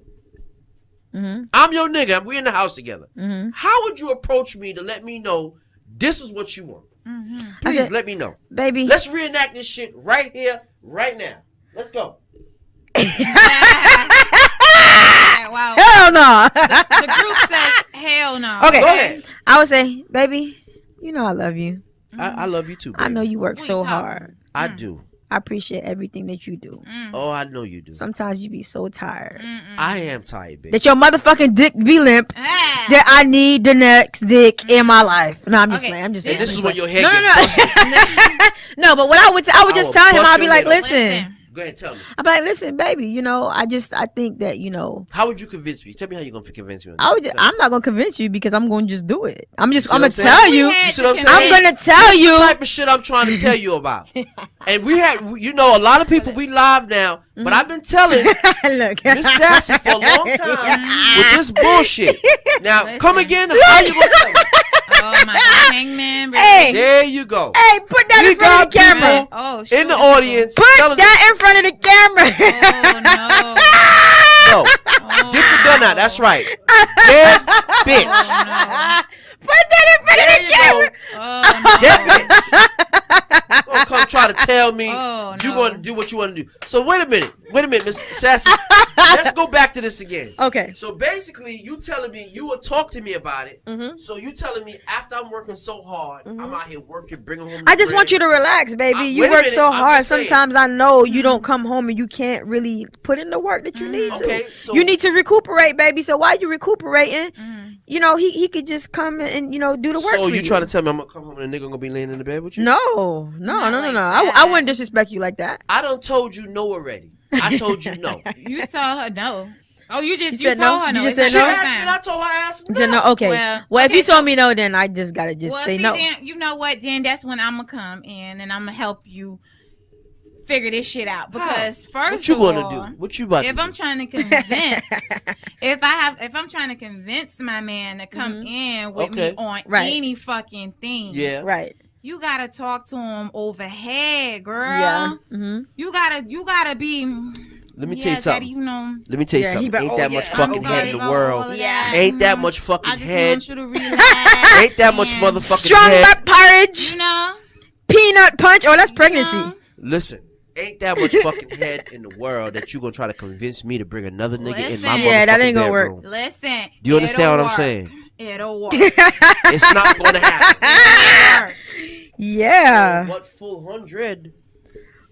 I'm your nigga. We in the house together. How would you approach me to let me know this is what you want? Please said, let me know. Baby. Let's reenact this shit right here, right now. Let's go. Wow. Hell no. The group says hell no. Okay. Go ahead. I would say, baby, you know I love you. I love you too, baby. I know you work Sweet so talk. hard. I do. I appreciate everything that you do. Oh, I know you do. Sometimes you be so tired I am tired, baby. that your motherfucking dick be limp. Ah. That I need the next dick in my life. No, I'm just Okay. playing. I'm just And And playing. this is when your head No, gets busted. No, but what I would just will tell him, bust I'll be your like, head off. listen. Go ahead, tell me. I'll be like, listen, baby, I think that, How would you convince me? Tell me how you're gonna convince me. I'm not gonna convince you because I'm gonna just do it. I'm see what gonna I'm saying? tell We you. had You see what I'm to saying? I'm gonna tell you. The type of shit I'm trying to tell you about. And we had, a lot of people, we live now, but I've been telling Look. Miss Sassy for a long time with this bullshit. Now, Listen. come again. How you gonna tell me? Oh my God, Hangman. Really? Hey. There you go. Hey, put that We in front of the got camera. people Oh, shoot. in the audience. Put telling that in front of the camera. Oh no. No, Oh, get the gun out. That's right. Dead bitch. no. Put that in front There of the you camera. go. Oh Dead bitch. Don't come try to tell me Oh, you no. gonna do what you want to do. So wait a minute, Miss Sassy. Let's go back to this again. Okay. So basically, you telling me you will talk to me about it. Mhm. So you telling me after I'm working so hard, I'm out here working, bringing home. I just want you to relax, baby. You wait a work minute, so I'm hard. just saying. Sometimes I know you don't come home and you can't really put in the work that you need to. Okay, so You need to recuperate, baby. So while you recuperating, he could just come and do the work. So for you trying to tell me I'm gonna come home and a nigga gonna be laying in the bed with you? No. Not like I that. wouldn't disrespect you like that. I done told you no already. I told you no. You told her no. Oh, you said told no? her no. You just It's said not no? your Asked me, time. and I told her ass You no. said no. Okay. Well, if okay, you told me no, then I just gotta say see, no. then, you know what? Then that's when I'm gonna come in and I'm gonna help you figure this shit out. Because What first you of wanna all, do? What you about if to I'm do? trying to convince, if I'm trying to convince my man to come in with me Okay. on Right. any fucking thing, Yeah. Right. you gotta talk to him overhead, girl. Yeah. Mm-hmm. You gotta be. Let me tell you Daddy, something. you know. Let me tell you Yeah, he something. be- Ain't oh, that yeah, much I'm fucking sorry, head in the all world. of Yeah. that. Ain't that much fucking I just head. want you to relax. Ain't that much and, motherfucking Strong head. nut porridge, You know. peanut punch. Oh, that's pregnancy. You know? Listen, ain't that much fucking head in the world that you gonna try to convince me to bring another nigga in my Listen. motherfucking Yeah, that ain't gonna work. bedroom? Listen. Do you understand it'll what I'm work. saying? It'll work. It's not gonna happen. It'll work. Yeah. What full 100?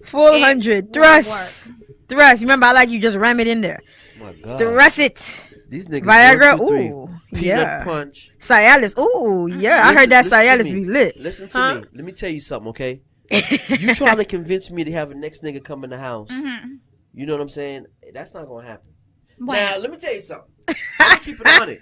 Full It 100. will Thrust. Thrust. Remember, I like you just ram it in there. Oh my God. Thrust it. These niggas. Viagra. 1, 2, 3. Ooh. Peanut Yeah. punch. Cialis. Ooh. Yeah. I Listen- heard that listen to Cialis me. be lit. Listen to Huh? me. Let me tell you something, okay? You trying to convince me to have a next nigga come in the house. Mhm. You know what I'm saying? That's not gonna happen. Wow. Now, let me tell you something. I'm gonna keep it on it.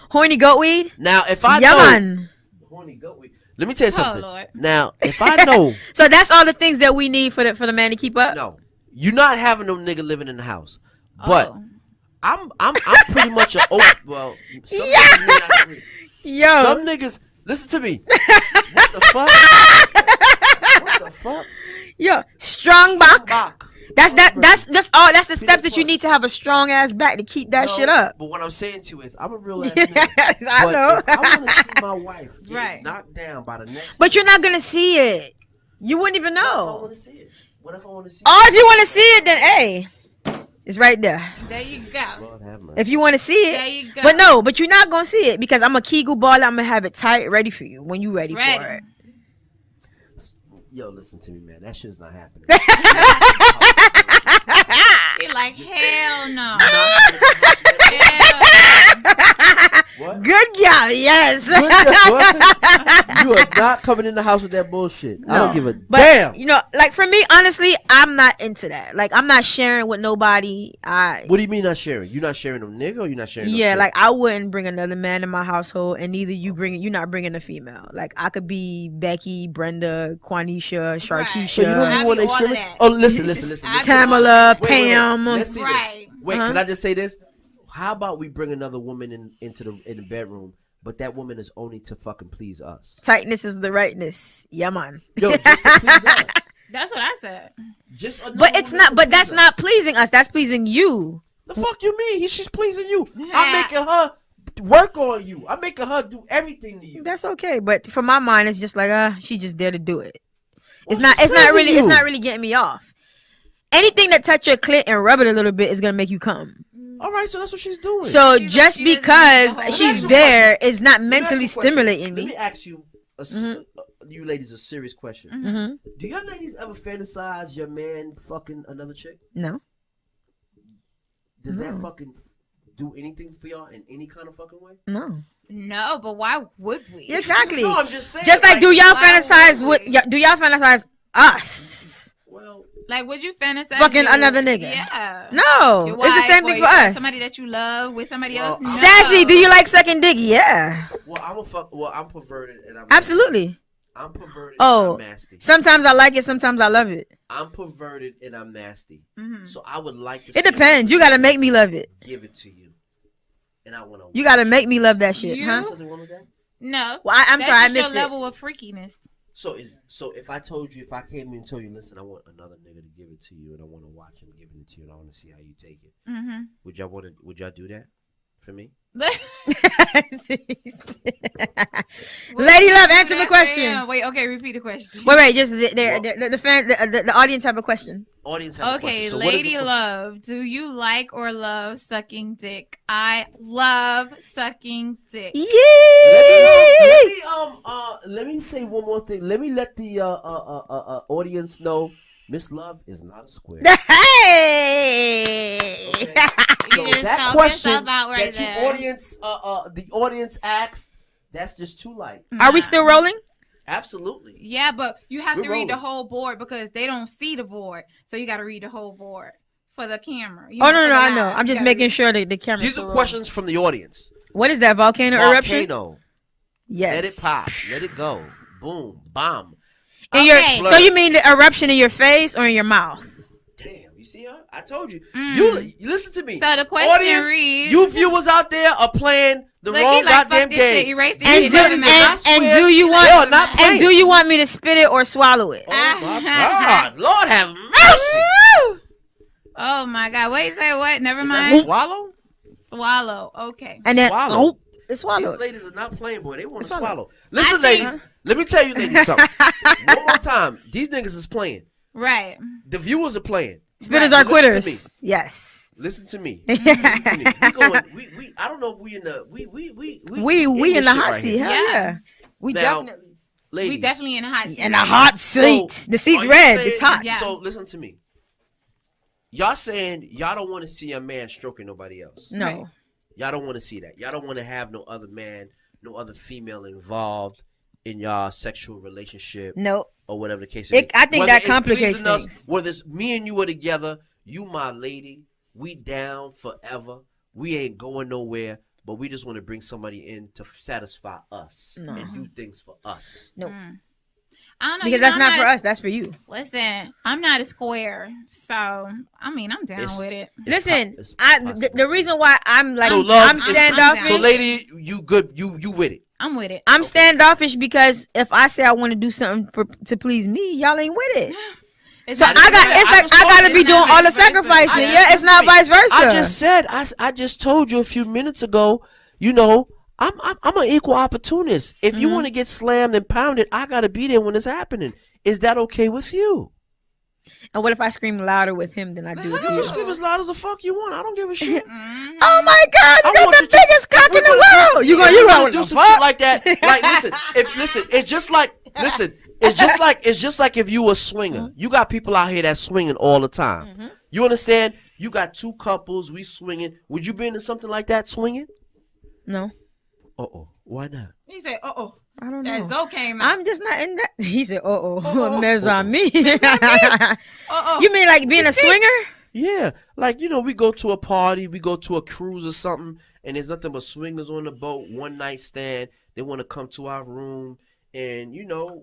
Horny goat weed. Now, if I Yeah, know man. horny goat weed. Let me tell you something. Lord. Now, if I know, So that's all the things that we need for the man to keep up. no, you're not having no nigga living in the house, but Oh. I'm pretty much an open. Well, some niggas may not agree. Yo. Some niggas, listen to me. What the fuck? What the fuck? Yo, strong back. Bach. That's all. That's the steps that you need to have a strong ass back to keep that No, shit up. But what I'm saying to you is, I'm a real ass Yes, nigga. I But know. if I want to see my wife get Right. knocked down by the next, But you're not gonna see it. You wouldn't even What if I know. want to see it? What if I want to see Oh, if you want to see it, then hey, it's right there. There you go. Lord have mercy. If you want to see There it, you go. but no, but you're not gonna see it because I'm a Kegel ball. I'm gonna have it tight, ready for you when you ready for Ready. it. Yo, listen to me, man. That shit's not happening. You're like, hell no. Hell Hell What? Good girl, yes. You are not coming in the house with that bullshit. I don't No. give a But damn. you know, like for me, honestly, I'm not into that. Like I'm not sharing with nobody. What do you mean not sharing? You not sharing no nigga, or you not sharing? Yeah, no like I wouldn't bring another man in my household, and neither you're not bringing a female. Like I could be Becky, Brenda, Quanisha, Sharkeisha, So you don't I'd even want to be all of experiment? that. Oh, listen. I'd be Tamala, Wait. Pam. Let's see Right. this. Wait, Uh-huh. can I just say this? How about we bring another woman into the bedroom, but that woman is only to fucking please us? Tightness is the rightness. Yeah, man. Yo, just to please us. That's what I said. Just another But it's woman not. to But that's please not us. pleasing us. That's pleasing you. The fuck you mean? She's pleasing you. Yeah. I'm making her work on you. I'm making her do everything to you. That's okay. But for my mind, it's just like she just there to do it. Well, It's not. she's It's not really. pleasing It's you. not really getting me off. Anything that touch your clit and rub it a little bit is gonna make you come. All right, so that's what she's doing. So She just doesn't need because the whole- she's Let me ask you a there is not Let me ask mentally you a question. stimulating Let me me. ask you, Mhm. you ladies, a serious question. Mm-hmm. Do y'all ladies ever fantasize your man fucking another chick? No. Does that No. fucking do anything for y'all in any kind of fucking way? No. No, but why would we? Exactly. No, I'm just saying. Just like, do y'all why fantasize would with? we? Do y'all fantasize us Well, Like, would you fantasize fucking you- another nigga? Yeah. No. Your It's the wife same or thing for your- us. Somebody that you love with somebody Well, else. No. Sassy, do you like sucking dick? Yeah. I'm perverted and I'm Absolutely. I'm perverted Oh. and I'm nasty. Sometimes I like it. Sometimes I love it. I'm perverted and I'm nasty. Mhm. So I would like to. It depends. You gotta make me love it. give it to you, and I want to. You gotta make me love that shit, You- huh? Something wrong with that? No. Well, I'm That's sorry, I just missed your it. level of freakiness. So if I told you, if I came in and told you, listen, I want another nigga to give it to you, and I want to watch him giving it to you, and I want to see how you take it. Mm-hmm. Would y'all do that for me? Lady Love, answer the question. Wait, okay, repeat the question. Wait, just the audience have a question. Audience have a Okay, question. So what is Lady the- Love, do you like or love sucking dick? I love sucking dick. Yee! Let me say one more thing. Let me let the audience know Miss Love is not a square. Hey! Okay. You So just that helped question yourself out right that there. the audience asks, that's just too light. Are we still rolling? Absolutely. Yeah, but you have We're to read the rolling. whole board because they don't see the board. So you got to read the whole board for the camera. You Oh know, no, for no, the I know. live. I'm You just gotta making read- sure that the camera. These are questions from the audience. What is that? Volcano eruption? Volcano. Yes. Let it pop. Let it go. Boom. Bomb. In your, Okay. so you mean the eruption in your face or in your mouth? Damn. You see her? I told you. Mm. You listen to me. So the question Audience, reads... you viewers out there are playing the Look, wrong he like, goddamn fuck this shit. game. Erase this And shit. do, Never and, mind. not and square. do you Yo, want not and playing. do you want me to spit it or swallow it? Oh my God. Lord have mercy. Oh my God. Wait, say what? Never Is mind. that swallow? Swallow. Okay. And then Swallow. oh, it's These swallowed. ladies are not playing, boy. They want to Swallow. swallow. Listen, I think- ladies. Let me tell you, ladies, something. One more time. These niggas is playing. Right. The viewers are playing. Spitters Right, are listen to quitters. Yes. Listen to me. Listen to me. We going. We. I don't know if we in the. We We in this the shit hot right seat. here. Hell Yeah. yeah. We Now, definitely Ladies. We definitely in a hot seat. in a hot seat. So, The seat's are you red. saying- It's hot. Yeah. So listen to me. Y'all saying y'all don't want to see a man stroking nobody else. No. Right. Y'all don't want to see that. Y'all don't want to have no other man, no other female involved in y'all sexual relationship No. or whatever the case may be. I think Whether that it's complicates pleasing us, things. whether it's me and you are together, You my lady. We down forever. We ain't going nowhere. But we just want to bring somebody in to satisfy us and do things for us. No. I don't know. Because that's not for us. That's for you. Listen, I'm not a square. So, I mean, I'm down with it. Listen, the reason why I'm like, so love, I'm standoffish. So lady, you good. You with it. I'm with it. I'm standoffish because if I say I want to do something to please me, y'all ain't with it. So I gotta be doing all the sacrificing. Yeah, it's not vice versa. I just told you a few minutes ago, you know, I'm an equal opportunist. If you want to get slammed and pounded, I gotta be there when it's happening. Is that okay with you? And what if I scream louder with him than I do with you? You scream as loud as the fuck you want. I don't give a shit. Oh my God, you got the biggest cock in the world. You gonna do some shit like that? Like, listen, it's just like if you a swinger. You got people out here that's swinging all the time. You understand? You got two couples, we swinging. Would you be into something like that, swinging? No. Why not? He said, I don't know. That Zoe came out. I'm just not in that. He said, mess on me. You mean like being a swinger? Yeah. Like, you know, we go to a party, we go to a cruise or something, and there's nothing but swingers on the boat, one night stand. They want to come to our room. And you know,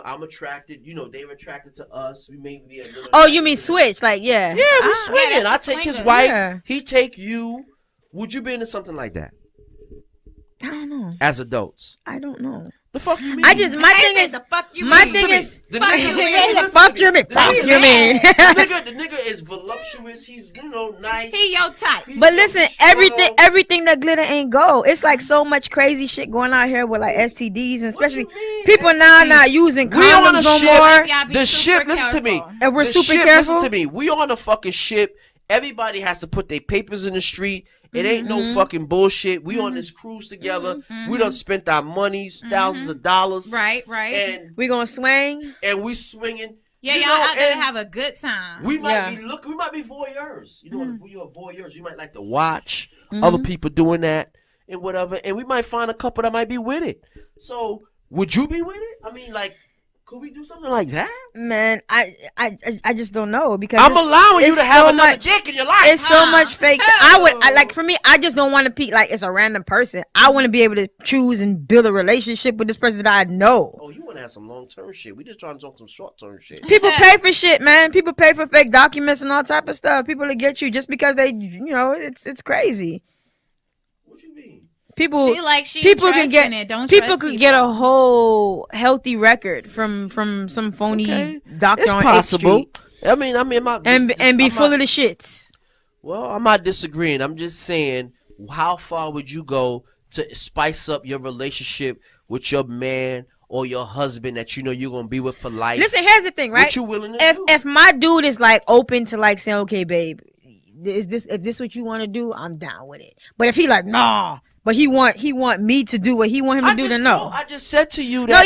I'm attracted. You know, they're attracted to us. We may be a little. Oh, you mean switch? Like, yeah. Yeah, we're swinging. I take his wife. Yeah. He take you. Would you be into something like that? I don't know. As adults, I don't know. The fuck you mean? My thing is, the fuck you mean. The nigga is voluptuous. He's nice. He your type. But listen, everything that glitter ain't gold. It's like so much crazy shit going out here with like STDs, and especially people now not using condoms no more. The ship. Listen to me. And we're super careful. Listen to me. We on a fucking ship. Everybody has to put their papers in the street. It ain't no fucking bullshit. We on this cruise together. We done spent our monies, thousands of dollars. Right. And we gonna swing. And we swinging. Yeah, y'all out there to have a good time. We might be looking. We might be voyeurs. You know, if you're voyeurs, you might like to watch other people doing that and whatever. And we might find a couple that might be with it. So, would you be with it? I mean, like, could we do something like that? Man, I just don't know because I'm allowing you to have another dick in your life. It's so much fake. For me, I just don't want to be like it's a random person. I want to be able to choose and build a relationship with this person that I know. Oh, you want to have some long-term shit. We just trying to talk some short-term shit. People pay for shit, man. People pay for fake documents and all type of stuff. People that get you just because they, it's crazy. What you mean? People can get a whole healthy record from some phony doctor it's on possible. 8th Street. I mean, and be full of the shits. Well, I'm not disagreeing. I'm just saying, how far would you go to spice up your relationship with your man or your husband that you know you're gonna be with for life? Listen, here's the thing, right? What you willing to do? If my dude is like open to like saying, okay, babe, if this what you want to do, I'm down with it. But if he like, nah. But he want me to do what he want him to do. Then no. I just said to you that.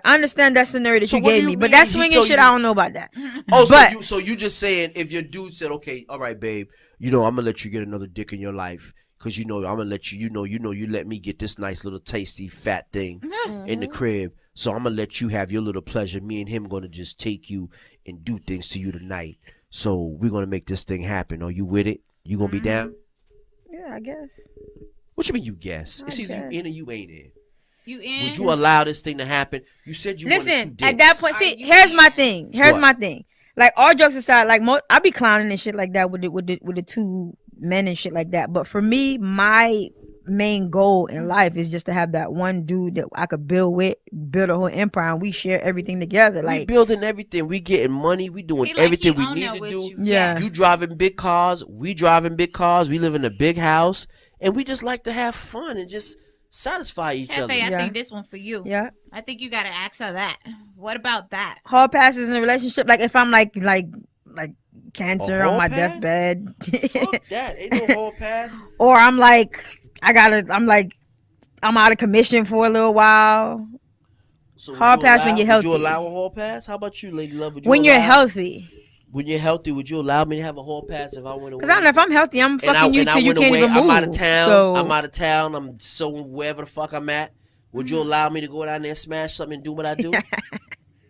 I understand that scenario that you gave me, but that swinging shit, I don't know about that. Oh, so you just saying if your dude said, okay, all right, babe, I'm gonna let you get another dick in your life because I'm gonna let you, you let me get this nice little tasty fat thing in the crib, so I'm gonna let you have your little pleasure. Me and him gonna just take you and do things to you tonight. So we're gonna make this thing happen. Are you with it? You gonna be down? Yeah, I guess. What you mean you guess? It's either you in or you ain't in. You in? Would you allow this thing to happen? You said you wanted 2 dicks. At that point, see, here's my thing. My thing. Like, all jokes aside, like I be clowning and shit like that with the 2 men and shit like that. But for me, my main goal in life is just to have that one dude that I could build a whole empire, and we share everything together. Like, we building everything, we getting money, we doing everything we need to do. Yeah, you driving big cars, we driving big cars, we live in a big house, and we just like to have fun and just satisfy each other. I think this one for you. Yeah, I think you gotta ask her that. What about that? Hall passes in a relationship, like if I'm like cancer on my deathbed. Fuck that, ain't no hall pass. Or I'm like. I'm out of commission for a little while. So hall pass when you're healthy. Would you allow a hall pass? How about you, lady love? When you're healthy. When you're healthy, would you allow me to have a hall pass if I went away? Because I don't know if I'm healthy, I'm fucking you till you can't even move. I'm out of town. I'm so wherever the fuck I'm at. Would you allow me to go down there and smash something and do what I do?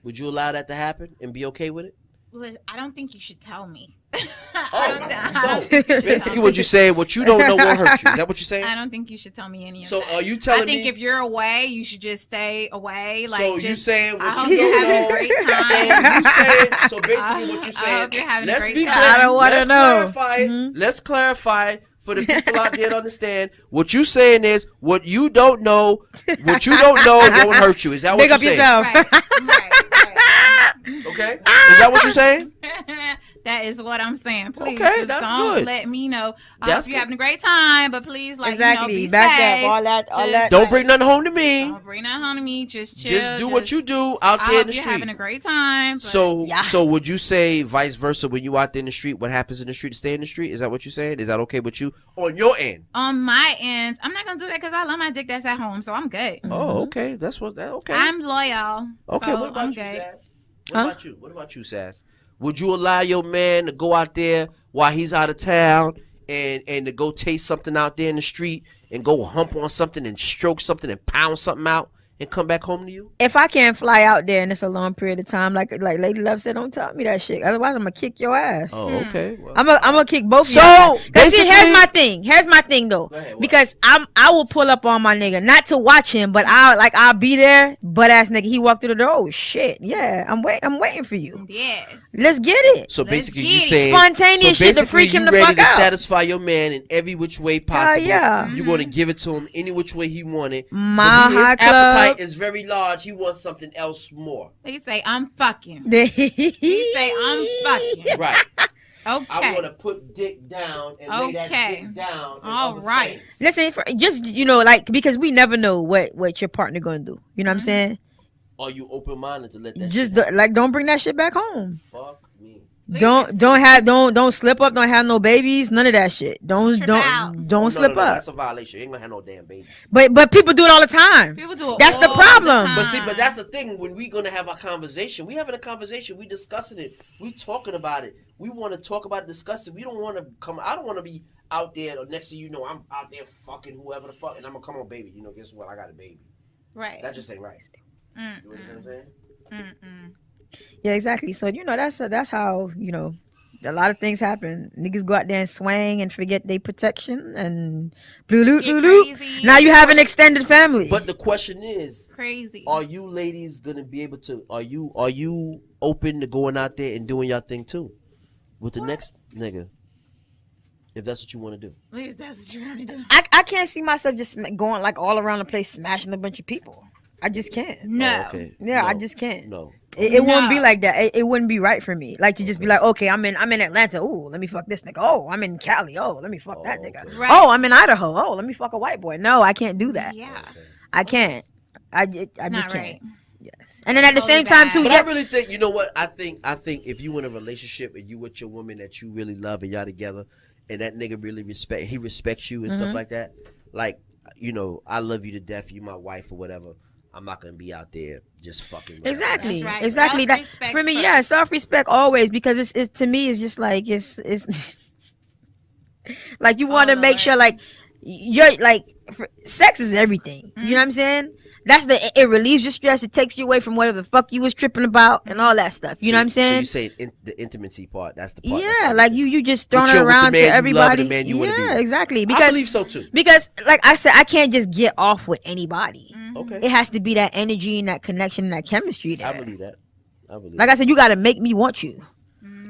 Would you allow that to happen and be okay with it? Well, I don't think you should tell me. So basically, what you saying? What you don't know won't hurt you. Is that what you're saying? I don't think you should tell me any of So that. are you telling me? I think if you're away, you should just stay away. Like, So just, you saying I what hope you you're don't having know? a great time. So you saying? So basically, what you I saying? hope you're having a Let's great be time. clear. I don't wanna Let's know. clarify it. Let's clarify for the people out there to understand. What you saying is what you don't know. What you don't know won't hurt you. Is that what Big you're up saying? yourself. Right. Okay. Is that what you're saying? That is what I'm saying. Please, Okay, just that's don't good. let me know. I That's hope you're good. having a great time, but please, like, Exactly. be Back safe. up. All that. Just, Don't bring nothing home to me. Don't bring that home to me. Just chill. Just do what you do out I there in hope the you're street. having a great time. But So, Yeah. so would you say vice versa when you out there in the street? What happens in the street, stay in the street? Is that what you're saying? Is that okay with you on your end? on my end, I'm not gonna do that because I love my dick that's at home, so I'm good. Oh, okay. That's what that. Okay. I'm loyal. Okay. so What about I'm you, good. Sass? What about you? What about you, Sass? Would you allow your man to go out there while he's out of town and to go taste something out there in the street and go hump on something and stroke something and pound something out and come back home to you? If I can't fly out there and it's a long period of time, like Lady Love said, don't tell me that shit. Otherwise, I'm gonna kick your ass. Oh, okay. Well, I'm gonna kick both So, of you. Cause see, basically- here's my thing though. Go ahead, what? Because I will pull up on my nigga, not to watch him, but I'll be there, butt ass nigga. He walked through the door. Oh shit, yeah, I'm waiting for you. Yes. Let's get it. So Let's basically, get you it. saying Spontaneous so shit to basically freak him you the ready fuck to out. satisfy your man in every which way possible. yeah. You're gonna give it to him any which way he wanted. My But his high club. appetite is very large. He wants something else more. They say I'm fucking. He He say I'm fucking. Right. Okay. I want to put dick down and lay that Okay. dick down. and All other right. things. Listen, just like because we never know what your partner gonna do. You know what I'm saying? Are you open minded to let that? Just shit happen? don't bring that shit back home. Fuck me. Don't slip up. Don't have no babies. None of that shit. Don't Trip out. Oh, slip no, up. That's a violation. You ain't gonna have no damn babies. But people do it all the time. People do it. That's the all problem. time. But see, but that's the thing. When we gonna have a conversation, we having a conversation. We discussing it. We talking about it. We want to talk about it, discuss it. We don't want to come. I don't want to be out there. Next thing you know, I'm out there fucking whoever the fuck, and I'm gonna come on, baby. You know, guess what? I got a baby. Right. That just ain't right. You know what I'm saying? Yeah, exactly. So that's how a lot of things happen. Niggas go out there and swing and forget their protection and blue loop. Crazy. Now you have an extended family. But the question is, Crazy. are you ladies gonna be able to? Are you open to going out there and doing your thing too, with the next nigga? If that's what you want to do. At least that's what you want to do. I can't see myself just going like all around the place smashing a bunch of people. I just can't. No. Oh, okay. Yeah, No. I just can't. No. It wouldn't be No. like that. It wouldn't be right for me. Like to just be like, okay, I'm in Atlanta. Oh, let me fuck this nigga. Oh, I'm in Cali. Oh, let me fuck that nigga. okay. Right. Oh, I'm in Idaho. Oh, let me fuck a white boy. No, I can't do that. Yeah. I can't. I It's just not can't. right. Yes. And then at the Totally same time bad. too, But yeah, I really think, you know what? I think if you in a relationship and you with your woman that you really love and y'all together, and that nigga really respects you and stuff like that. Like, I love you to death. You my wife or whatever. I'm not gonna be out there just fucking. whatever. exactly. That's right. Exactly. That Self-respect for me, first. yeah, self-respect always, because it's to me it's just like it's like you want to make Lord. sure like you're like sex is everything. You know what I'm saying? That's it relieves your stress. It takes you away from whatever the fuck you was tripping about and all that stuff. You know what I'm So saying? you say the intimacy part. That's the part. Yeah, like you just throwing But it you're with the around to man you love and everybody. the man you wanna be Yeah, with. exactly. I Because believe so too. because like I said, I can't just get off with anybody. Okay. It has to be that energy and that connection and that chemistry there. I believe that. Like I said, you gotta make me want you.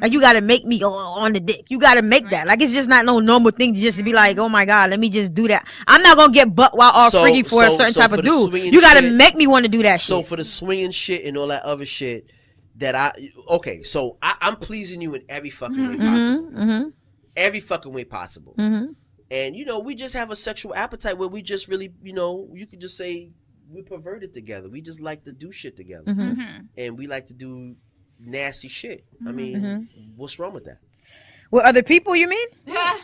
Like you gotta make me on the dick. You gotta make that. Like it's just not no normal thing just to be like, oh my god, let me just do that. I'm not gonna get butt while all freaky for a certain type for of the dude. swinging You gotta shit- make me want to do that shit. So for the swinging shit and all that other shit that so I'm pleasing you in every fucking way possible. Every fucking way possible. And we just have a sexual appetite where we just really, you could just say we're perverted together. We just like to do shit together. And we like to do nasty shit. I mean, what's wrong with that? With other people, you mean? Yeah.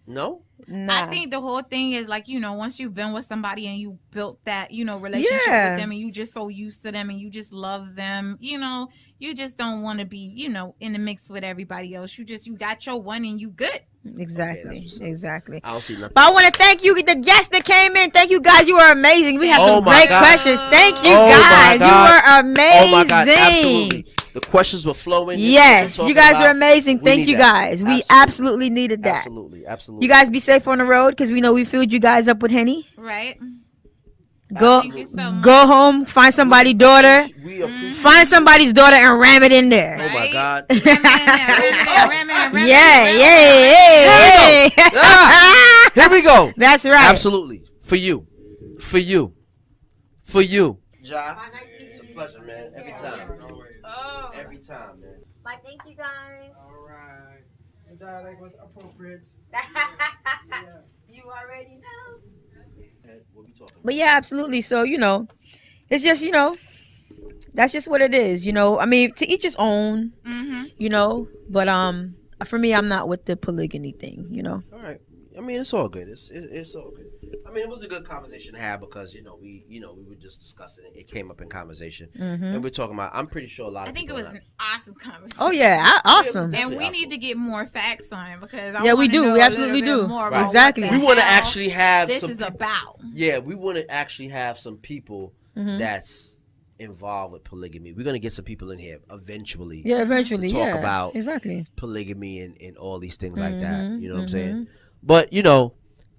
No? Nah. I think the whole thing is like, once you've been with somebody and you built that, relationship Yeah. with them and you just so used to them and you just love them, you just don't want to be, in the mix with everybody else. You got your one and you good. Exactly. what's up. Exactly. I don't see nothing. But I want to thank you, the guests that came in. Thank you guys. You were amazing. We had Oh some my great God. questions. Thank you Oh my guys. God. You were amazing. Oh my God, absolutely. The questions were flowing. Yes, you guys are amazing. Thank you guys. We absolutely needed that. Absolutely. You guys be safe on the road because we know we filled you guys up with Henny. Right. Go home, find somebody's daughter. Find somebody's daughter and ram it in there. Right? Oh my God. Yeah. Here we go. That's right. Absolutely. For you. Ja, it's a pleasure, man. Every time. Oh. Every time, man. Bye, thank you guys. All right. That was appropriate. You already know. But yeah, absolutely. So, it's just, that's just what it is, I mean, to each his own, but for me, I'm not with the polygamy thing, All right. I mean, it's all good. It's all good. I mean, it was a good conversation to have because we were just discussing it. It came up in conversation, and we're talking about. I'm pretty sure a lot of. I think it was an awesome conversation. Oh yeah, awesome. And we need to get more facts on it because we do. We absolutely do. Right. Exactly. We want to actually have this some is people, about. Yeah, we want to actually have some people that's involved with polygamy. We're gonna get some people in here eventually. Yeah, eventually. To talk about exactly polygamy and all these things like that. You know what I'm saying? But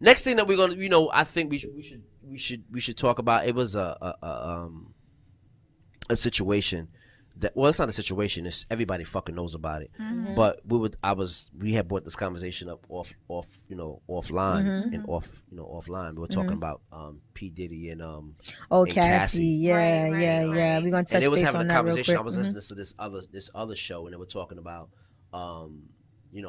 next thing that we're gonna, I think we should talk about. It was a situation that, well, it's not a situation. It's everybody fucking knows about it. But we had brought this conversation up offline and offline. We were talking about P Diddy and and Cassie. Yeah. We're gonna touch and they was base having on a that conversation. real I quick. was listening to this other show, and they were talking about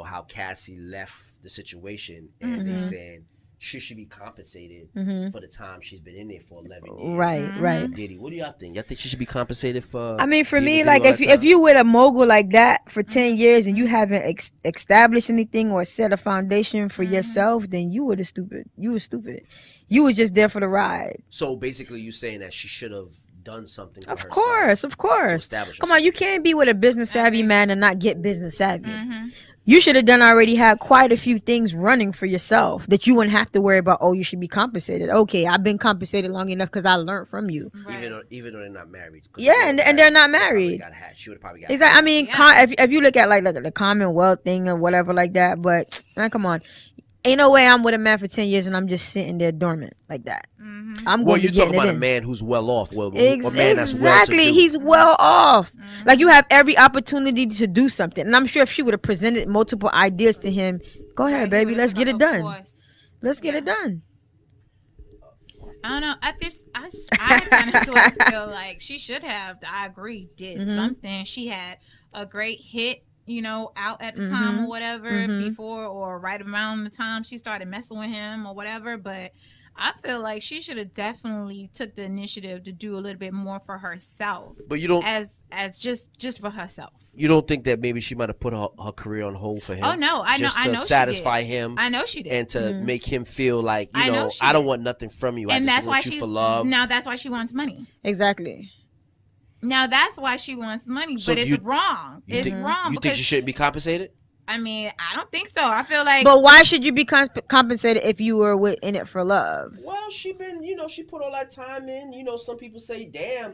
how Cassie left the situation, and they saying she be compensated for the time she's been in there for 11 years. Right. Diddy, what do y'all think? Y'all think she should be compensated for? I mean, for me, like if you with a mogul like that for 10 years and you haven't established anything or set a foundation for yourself, then you were stupid. You were stupid. You was just there for the ride. So basically, you saying that she should have done something for herself. Of course. Come on, you can't be with a business savvy man and not get business savvy. You should have already had quite a few things running for yourself that you wouldn't have to worry about. Oh, you should be compensated. Okay, I've been compensated long enough because I learned from you. Right. Even though they're not married. Yeah, and they're not married. She would have probably got. Exactly. I mean, if you look at like the Commonwealth thing or whatever like that, but come on. Ain't no way I'm with a man for 10 years and I'm just sitting there dormant like that. I'm going to you're talking about a man who's well off. A man that's exactly. He's well off. Like, you have every opportunity to do something. And I'm sure if she would have presented multiple ideas to him, go ahead, baby, let's get it done. Let's get it done. I don't know. I kind of sort of feel like she should have, I agree, did something. She had a great hit, out at the time or whatever, before or right around the time she started messing with him or whatever. But I feel like she should have definitely took the initiative to do a little bit more for herself. But you don't, as just for herself. You don't think that maybe she might have put her career on hold for him? Oh no, I know to satisfy him. I know she did, and to make him feel like I don't want nothing from you. And I that's just want why you for love. Now that's why she wants money. Exactly. Now that's why she wants money, so but it's wrong. It's wrong. You think she shouldn't be compensated? I mean, I don't think so. I feel like. But why should you be compensated if you were in it for love? Well, she put all that time in. Some people say, damn,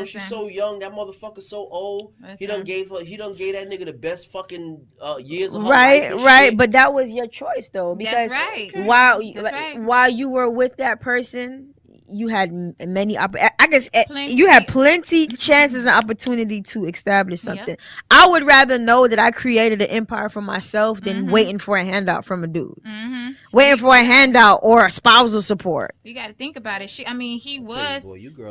she's so young. That motherfucker's so old. He done gave that nigga the best fucking years of her life. Right. But that was your choice, though. Because that's right. While you were with that person, you had many you had plenty chances and opportunity to establish something. I would rather know that I created an empire for myself than waiting for a handout from a dude. Waiting for a handout or a spousal support. You got to think about it. He was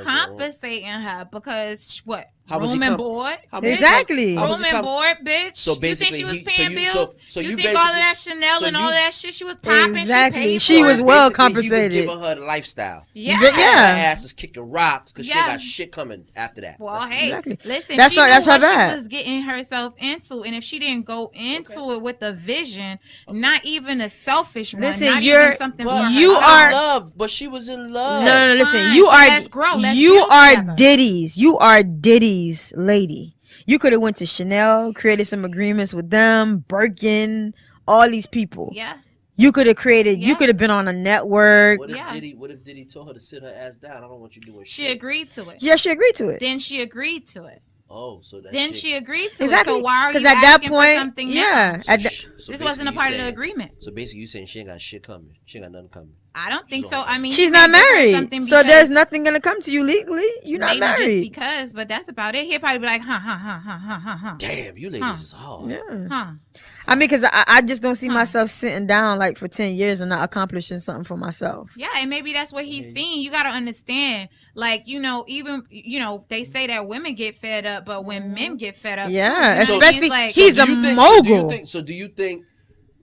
compensating her because what? Room and board. Exactly. Room and board, bitch. So basically, you think she was paying bills? You think all of that Chanel and all that shit she was popping? Exactly. She was well compensated. He was giving her the lifestyle. Yeah. Her ass is kicking rocks because she got shit coming after that. Well, listen, that's her bad. She was getting herself into, and if she didn't go into it with a vision, not even a selfish one, listen, not even something for her. You are love, but she was in love. No, listen. Let's grow. You are Diddy's. You are Diddy's lady. You could have went to Chanel, created some agreements with them, Birkin, all these people. Yeah. You could have created. You could have been on a network. What if Diddy told her to sit her ass down? I don't want you doing shit. She agreed to it. Yeah, she agreed to it. Then she agreed to it. Oh, so that then shit- she agreed to Exactly. it. So why are you Because at that asking for point, something yeah. now? So This wasn't a basically part you of the saying- agreement. So basically, you saying she ain't got shit coming. She ain't got nothing coming. I don't think She's so. on I mean, She's he not may give her married, something so there's because- nothing gonna come to you legally. You're not maybe married. just because, but that's about it. He'll probably be like, huh. Damn, you ladies is hard. Yeah. Huh. I mean, because I just don't see Huh. myself sitting down like for 10 years and not accomplishing something for myself. Yeah, and maybe that's what he's seeing. You got to understand, like, even, they say that women get fed up, but when men get fed up, Yeah, too, you know what I mean? especially It's like, he's a mogul. Do you think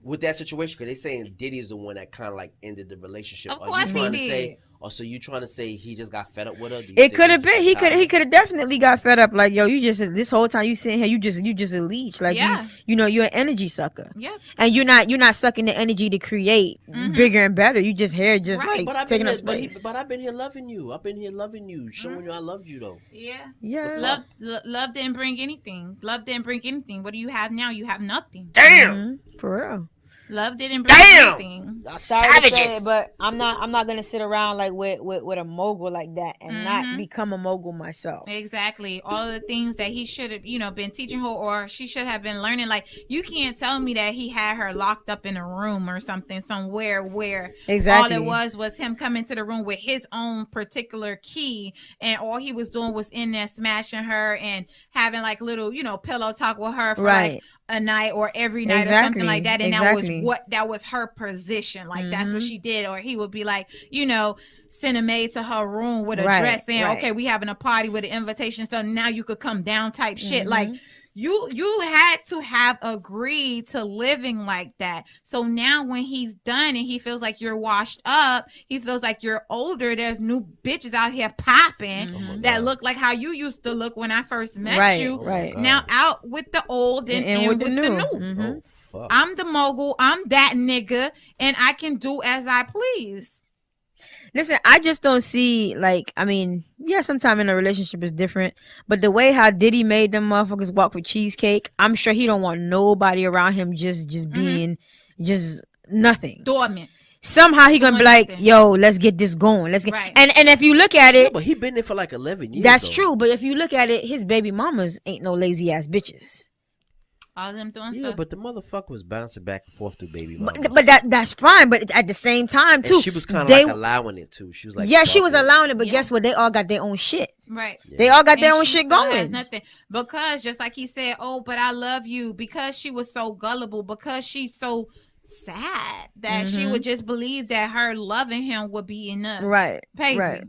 with that situation, because they saying Diddy is the one that kind of like ended the relationship. Of Are course you trying he to say, did. or so you trying to say he just got fed up with her? Do you It think could have was just been. He tired? could have definitely got fed up. Like, yo, you just this whole time you sitting here, you just a leech. Like, Yeah. you're an energy sucker, yeah. and you're not sucking the energy to create bigger and better. You just here, just Right. like But I've been taking here, up space. but I've been here loving you. I've been here loving you, showing you I loved you though. Yeah. Yeah. Love didn't bring anything. Love didn't bring anything. What do you have now? You have nothing. Damn. For real. Love didn't bring Damn. anything. Y'all Sorry to say savages. it, but I'm not gonna sit around like with a mogul like that and not become a mogul myself. Exactly. All of the things that he should have, been teaching her, or she should have been learning. Like, you can't tell me that he had her locked up in a room or something somewhere where Exactly. all it was him coming to the room with his own particular key, and all he was doing was in there smashing her and having like little, pillow talk with her for like a night or every night or something like that. And that was her position. Like, that's what she did. Or he would be like, send a maid to her room with a dress saying, okay, we having a party with an invitation, so now you could come down type shit. Like, you had to have agreed to living like that. So now when he's done and he feels like you're washed up, he feels like you're older, there's new bitches out here popping that look like how you used to look when I first met you. Right. Now out with the old and in with the new. Oh, fuck. I'm the mogul. I'm that nigga, and I can do as I please. Listen, I just don't see, like, I mean, yeah, sometime in a relationship is different, but the way how Diddy made them motherfuckers walk with cheesecake, I'm sure he don't want nobody around him just being just nothing. Dormant. Somehow he gonna be like, nothing. yo, let's get this going. Let's get Right. and if you look at Yeah, it, but he been there for like 11 years. that's though. true. But if you look at it, his baby mamas ain't no lazy ass bitches. All of them doing Yeah, stuff. but the motherfucker was bouncing back and forth through baby mamas. But that's fine. But at the same time, too, and she was kind of like allowing it too. She was like, yeah, she was fuck it. allowing it. But Yeah. guess what? They all got their own shit. Right. They all got their And own she shit still has going. nothing, because just like he said, oh, but I love you, because she was so gullible, because she's so sad that she would just believe that her loving him would be enough. Right. Baby. Right.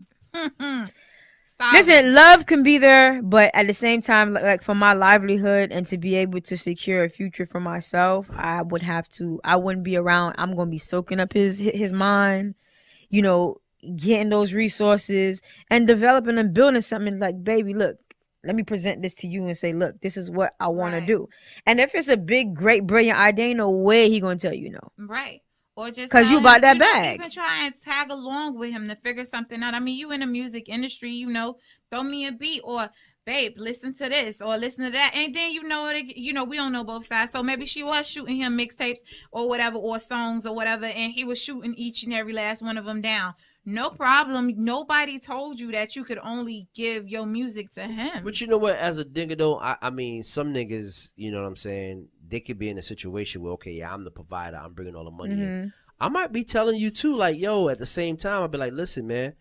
Sorry. Listen, love can be there, but at the same time, like for my livelihood and to be able to secure a future for myself, I wouldn't be around. I'm gonna be soaking up his mind, getting those resources and developing and building something. Like, baby, look, let me present this to you and say, look, this is what I want to do. And if it's a big, great, brilliant idea, ain't no way he gonna tell you no. Right. Or just 'Cause you tell bought him, that bag. Even try and tag along with him to figure something out. I mean, you in the music industry, throw me a beat, or babe, listen to this or listen to that, and then we don't know both sides. So maybe she was shooting him mixtapes or whatever, or songs or whatever, and he was shooting each and every last one of them down. No problem. Nobody told you that you could only give your music to him. But you know what? As a nigga though, I mean, some niggas, you know what I'm saying? They could be in a situation where, okay, yeah, I'm the provider. I'm bringing all the money in. I might be telling you too, like, yo, at the same time, I'll be like, listen, man,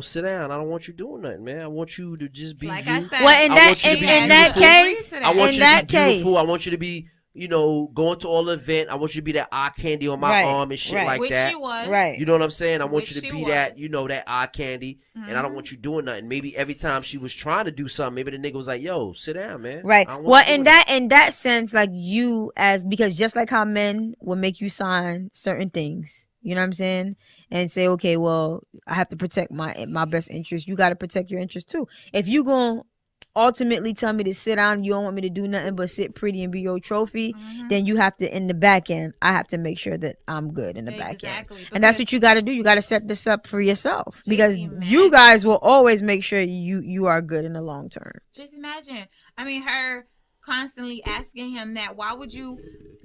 sit down. I don't want you doing nothing, man. I want you to just be like you. I said. Well, in I that want you to be in that beautiful. case, I want in you that to be beautiful. case, I want you to be, going to all the event. I want you to be that eye candy on my arm and shit like Which that. she was. right. You know what I'm saying? I want Which you to she be was. that, that eye candy, and I don't want you doing nothing. Maybe every time she was trying to do something, maybe the nigga was like, "Yo, sit down, man." Right. I don't Well, want you in doing that sense, like because just like how men will make you sign certain things, you know what I'm saying, and say, okay, well, I have to protect my best interest. You got to protect your interest too. If you gonna ultimately tell me to sit down, you don't want me to do nothing but sit pretty and be your trophy, then you have to, in the back end, I have to make sure that I'm good in the back end. And that's what you got to do. You got to set this up for yourself, because you guys will always make sure you are good in the long term. Just imagine. I mean, her constantly asking him that. Why would you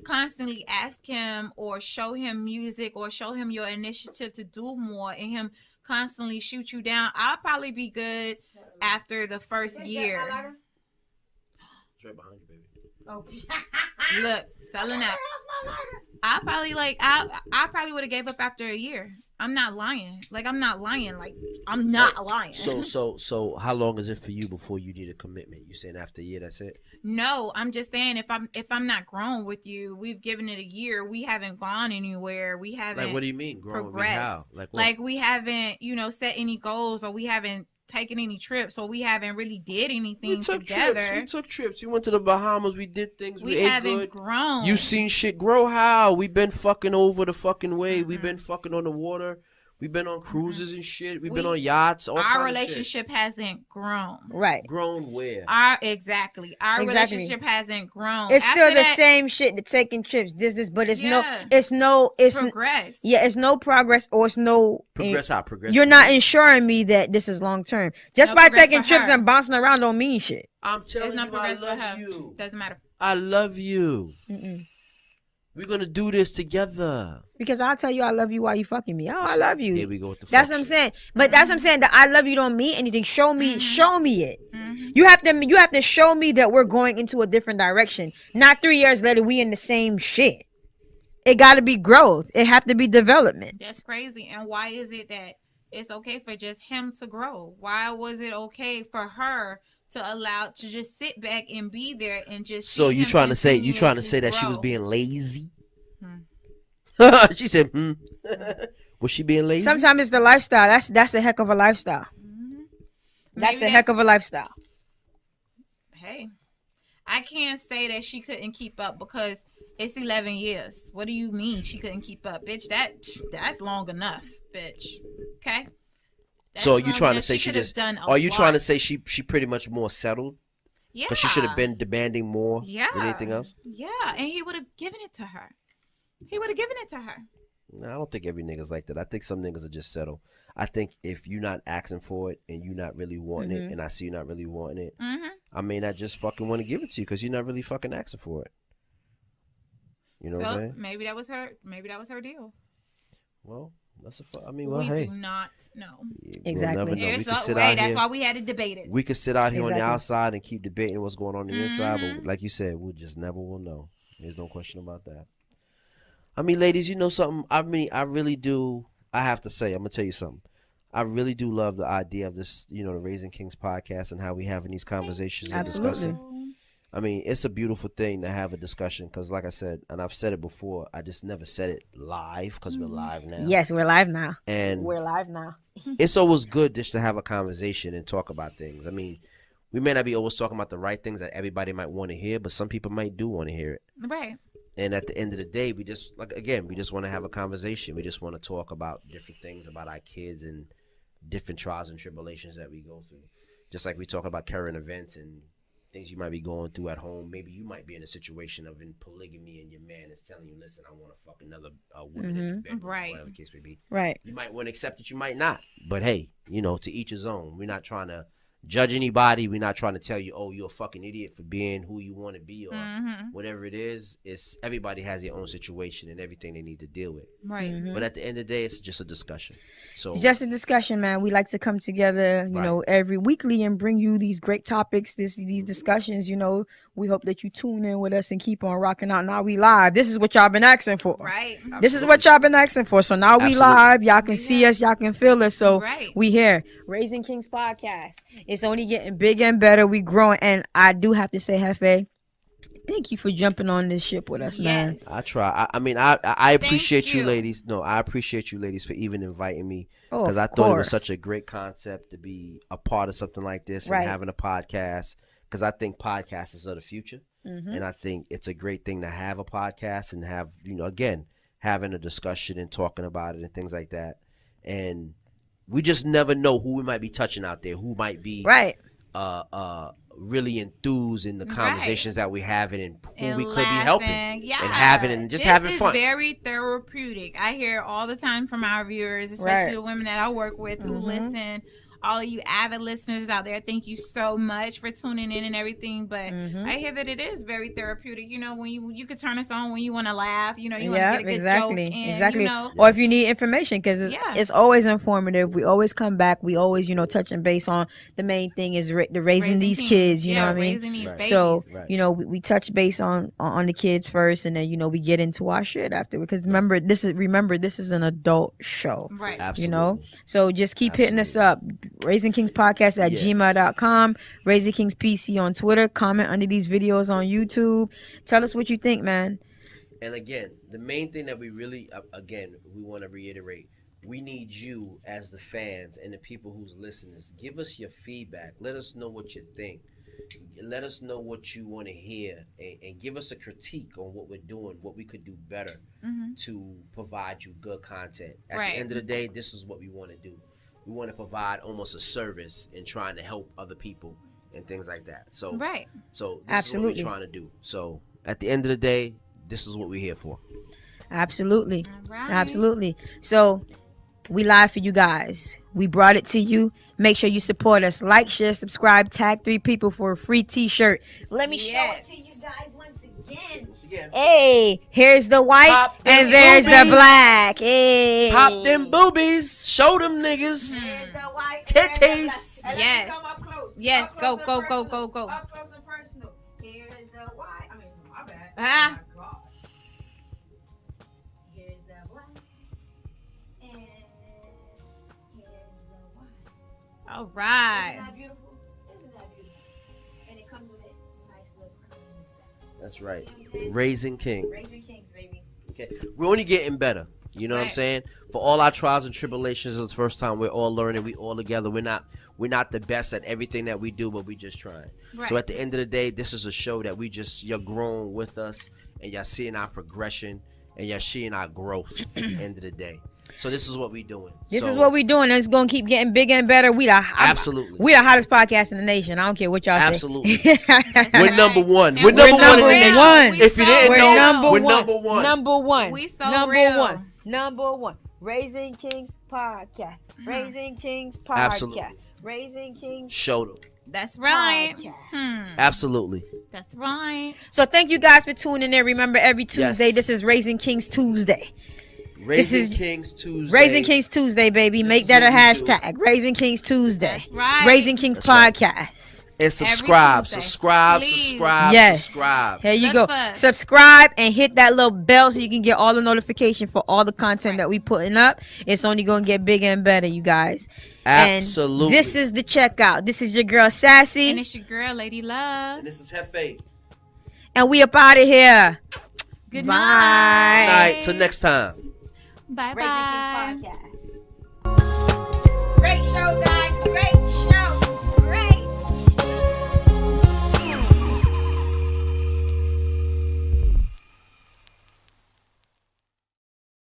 constantly ask him or show him music or show him your initiative to do more, and him constantly shoot you down? I'll probably be good after the first year. It's right behind you, baby. Oh. Look, selling out. I probably would have gave up after a year. I'm not lying. Like, I'm not lying. Like, I'm not lying. So how long is it for you before you need a commitment? You saying after a year, that's it? No, I'm just saying if I'm not grown with you, we've given it a year. We haven't gone anywhere. We haven't. Like, what do you mean grown? Progressed. How? Like, what? Like, we haven't, set any goals, or we haven't taken any trips, or we haven't really did anything together. We took trips. We went to the Bahamas. We did things. We ate haven't good. Grown. You seen shit grow. How? We been fucking over the fucking way. We been fucking on the water. We've been on cruises and shit. We've been on yachts. Our relationship hasn't grown. Right. Grown where? Our relationship hasn't grown. It's still the same shit. The taking trips. This, but it's progress. Yeah, it's no progress, or it's no progress. How progress? You're not ensuring me that this is long term. Just by taking trips and bouncing around don't mean shit. I'm telling you, I love you. Doesn't matter. I love you. We're gonna do this together. Because I'll tell you I love you while you fucking me. Oh, I love you. Here we go with the That's what I'm saying. But that's what I'm saying. That I love you don't mean anything. Show me it. You have to show me that we're going into a different direction. Not 3 years later we in the same shit. It got to be growth. It have to be development. That's crazy. And why is it that it's okay for just him to grow? Why was it okay for her to just sit back and be there and just? So you trying to say that she was being lazy? She said, was she being lazy? Sometimes it's the lifestyle. That's a heck of a lifestyle. That's a heck of a lifestyle. Hey, I can't say that she couldn't keep up because it's 11 years. What do you mean she couldn't keep up, bitch? That's long enough, bitch. Okay. So you trying to say she just? Are you trying to say she pretty much more settled? Yeah. Because she should have been demanding more than anything else. Yeah, and he would have given it to her. No, I don't think every nigga's like that. I think some niggas are just settled. I think if you're not asking for it and you're not really wanting it, and I see you're not really wanting it, I may not just fucking want to give it to you because you're not really fucking asking for it. You know what I'm saying? Maybe that was her deal. Well, that's we hey. do not know. Exactly. We'll never know. That's why we had to debate it. We could sit out here on the outside and keep debating what's going on the inside, but like you said, we just never will know. There's no question about that. I mean, ladies, you know something? I mean, I really do. I have to say, I'm going to tell you something. I really do love the idea of this, the Raising Kings podcast and how we having these conversations and discussing. I mean, it's a beautiful thing to have a discussion because, like I said, and I've said it before, I just never said it live because we're live now. Yes, we're live now. And we're live now. It's always good just to have a conversation and talk about things. I mean, we may not be always talking about the right things that everybody might want to hear, but some people might do want to hear it. Right. And at the end of the day, we just want to have a conversation. We just want to talk about different things about our kids and different trials and tribulations that we go through. Just like we talk about current events and things you might be going through at home. Maybe you might be in a situation of in polygamy and your man is telling you, listen, I want to fuck another woman in the bedroom, whatever the case may be. Right. You might want to accept it, you might not. But hey, to each his own. We're not trying to judge anybody. We're not trying to tell you, oh, you're a fucking idiot for being who you want to be or whatever it is. It's everybody has their own situation and everything they need to deal with. Right. But at the end of the day, it's just a discussion. So it's just a discussion, man. We like to come together, every weekly and bring you these great topics, these discussions. We hope that you tune in with us and keep on rocking out. Now we live. This is what y'all been asking for. Right. This is what y'all been asking for. So now we live. Y'all can see us. Y'all can feel us. So we here. Raising Kings Podcast. It's only getting bigger and better. We growing. And I do have to say, Hefe, thank you for jumping on this ship with us, man. I try. I mean, I appreciate you ladies. No, I appreciate you ladies for even inviting me because I thought it was such a great concept to be a part of something like this and having a podcast. Because I think podcasts are the future, and I think it's a great thing to have a podcast and have, again, having a discussion and talking about it and things like that. And we just never know who we might be touching out there, who might be really enthused in the conversations that we're having and who we could be helping and having and just having fun. This is very therapeutic. I hear all the time from our viewers, especially the women that I work with who listen all of you avid listeners out there, thank you so much for tuning in and everything. But I hear that it is very therapeutic. You know, when you could turn us on when you want to laugh. You know, you want to get a good joke in. Exactly. You know? Or if you need information, because it's always informative. We always come back. We always, touching base on the main thing is the raising these kids. You know what I mean? Raising these babies. So we touch base on the kids first, and then we get into our shit after. Because remember, this is an adult show. Right. Absolutely. So just keep hitting us up. Raisingkingspodcast at gmail.com. Raising Kings PC on Twitter. Comment under these videos on YouTube. Tell us what you think, man. And again, the main thing that we really, we want to reiterate, we need you as the fans and the people who's listening. Give us your feedback. Let us know what you think. Let us know what you want to hear, and give us a critique on what we're doing, what we could do better to provide you good content. At the end of the day, this is what we want to do. We want to provide almost a service in trying to help other people and things like that. So, so this is what we're trying to do. So at the end of the day, this is what we're here for. Absolutely. Absolutely. So we live for you guys. We brought it to you. Make sure you support us. Like, share, subscribe, tag 3 people for a free t-shirt. Let me show it to you guys once again. Hey, here's the white and there's the black. Hey. Pop them boobies. Show them niggas. Here's the white. Titties. Yes. Yes. Go. Up close and personal. Here is the white. I mean, my bad. Oh my God. Here's the black. And here's the white. All right. Isn't that beautiful? Isn't that beautiful? And it comes with a nice little crown. That's right. Raising Kings. Raising Kings, baby. Okay. We're only getting better. You know what I'm saying? For all our trials and tribulations, it's the first time we're all learning. We all together. We're not the best at everything that we do, but we just trying. So at the end of the day, this is a show that you're growing with us, and you're seeing our progression, and you're seeing our growth at the end of the day. So this is what we're doing. This is what we're doing. And it's gonna keep getting bigger and better. We the hottest podcast in the nation. I don't care what y'all say. Absolutely. We're number one. And we're number one in the nation. one. If you didn't We're know, number we're one. number one. Number one. We so number real. one. Number one. Raising Kings Podcast. Raising Kings Podcast. Absolutely. Raising Kings. Show them. That's right. Absolutely. That's right. So thank you guys for tuning in. Remember, every Tuesday, this is Raising Kings Tuesday. Raising Kings Tuesday. Raising Kings Tuesday, baby. Make that a hashtag. Raising Kings Tuesday. That's right. Raising Kings Podcast. And subscribe. Tuesday. Subscribe. Please. Subscribe. Yes. Subscribe. Here you Look go. for us. Subscribe and hit that little bell so you can get all the notification for all the content that we putting up. It's only going to get bigger and better, you guys. Absolutely. And this is the checkout. This is your girl Sassy. And it's your girl, Lady Love. And this is Hefe. And we up out of here. Good Bye. night. Good night. Till next time. Bye Raising bye. Kings Podcast. Great show, guys.